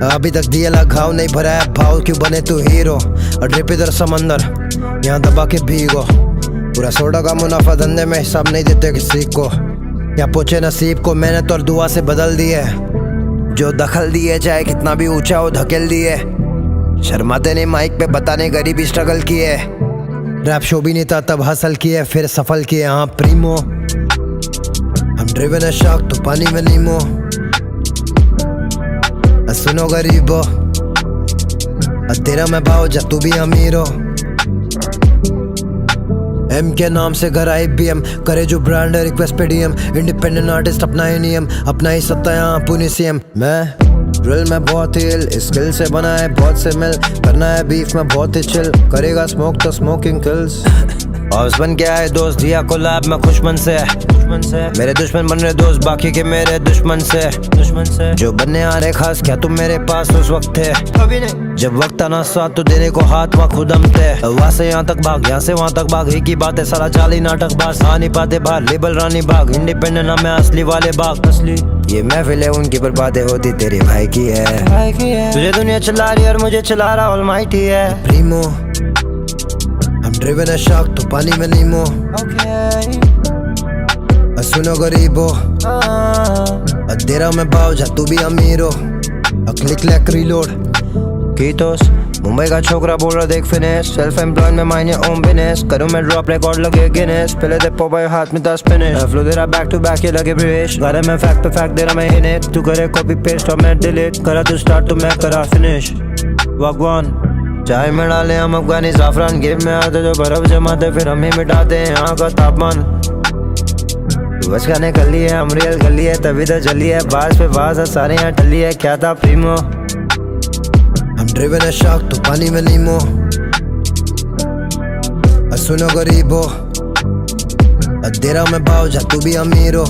अभी तक दिया ला घाव नहीं भरा है भाव, क्यों बने तू हीरो, और ड्रिप इधर समंदर यहाँ दबा के भीगो, पूरा सोडा का मुनाफा धंधे में हिसाब नहीं देते किसी को, या पूछे नसीब को मैंने तो दुआ से बदल दिए, जो दखल दिए चाहे कितना भी ऊंचा हो धकेल दिए, शर्माते नहीं माइक पे बताने गरीबी स्ट्रगल किए, रैप शो भी नहीं था तब हसल किए फिर सफल किए हाँ प्रीमो। हम ड्रिवन है शार्क तो पानी में नीमो। सुनो गरीबो तेरा मैं भाव जा तू भी अमीर हो। एम के नाम से घर IBM करे जो ब्रांड है रिक्वेस्ट पे DM। इंडिपेंडेंट आर्टिस्ट अपना ही नियम अपना ही सत्ता यहाँ पुणे CM। मैं ड्रिल में बहुत ही इल स्किल से बना है बहुत से मिल करना है बीफ में बहुत ही चिल करेगा स्मोक तो स्मोकिंग किल्स। और बन गया है दोस्त दिया कोलैब में दुश्मन से मेरे दुश्मन बन रहे दोस्त बाकी के मेरे दुश्मन से जो बनने आ रहे खास क्या तुम मेरे पास उस वक्त थे कभी नहीं जब वक्त आना साथ तो देने को हाथ वहाँ खुद हम थे। वहाँ से यहाँ तक भाग यहाँ से वहाँ तक भाग एक ही बात है सारा जाली नाटक बास आ नहीं पाते बाहर लेबल रानी बाग इंडिपेंडेंट नाम है असली वाले बाग असली ये महफिल है उनकी पर बातें होती तेरे भाई की है तुझे दुनिया चला रही और मुझे चला रहा ऑलमाइटी है प्रीमो। हम ड्रिवन है शार्क तो पानी में नीमो। सुनो गरीबो तेरा मैं भाव जा तू भी अमीर हो। क्लिक लैक रीलोड कीटोस मुंबई का छोकरा बोल रहा देख फिनिश सेल्फ एम्प्लॉयड में माइंड योर ओन बिजनेस करूं मैं ड्रॉप रिकॉर्ड लगे गिनेस पहले दे पोपाई हाथ में 10 फिनिश फ्लो दे रहा बैक टू बैक ये लगे ब्रिश घर में फैक्ट पे फैक्ट दे रहा मैं इन्हें तू करे कॉपी पेस्ट और मैं डिलीट करा तू स्टार्ट तो मैं करा फिनिश भगवान चाय में डाले हम अफगानी जाफरान गेम में आते जो बर्फ जमाते फिर हम ही मिटाते हैं यहाँ का तापमान बच खाने कर लिए हम रियल कर लिए तभी तो चली है बाज पे बाज है सारे यहाँ टली है क्या था प्रीमो। हम ड्रिवन है शार्क तो पानी में नीमो। सुनो गरीबो तेरा मैं भाव जा तू भी अमीर हो।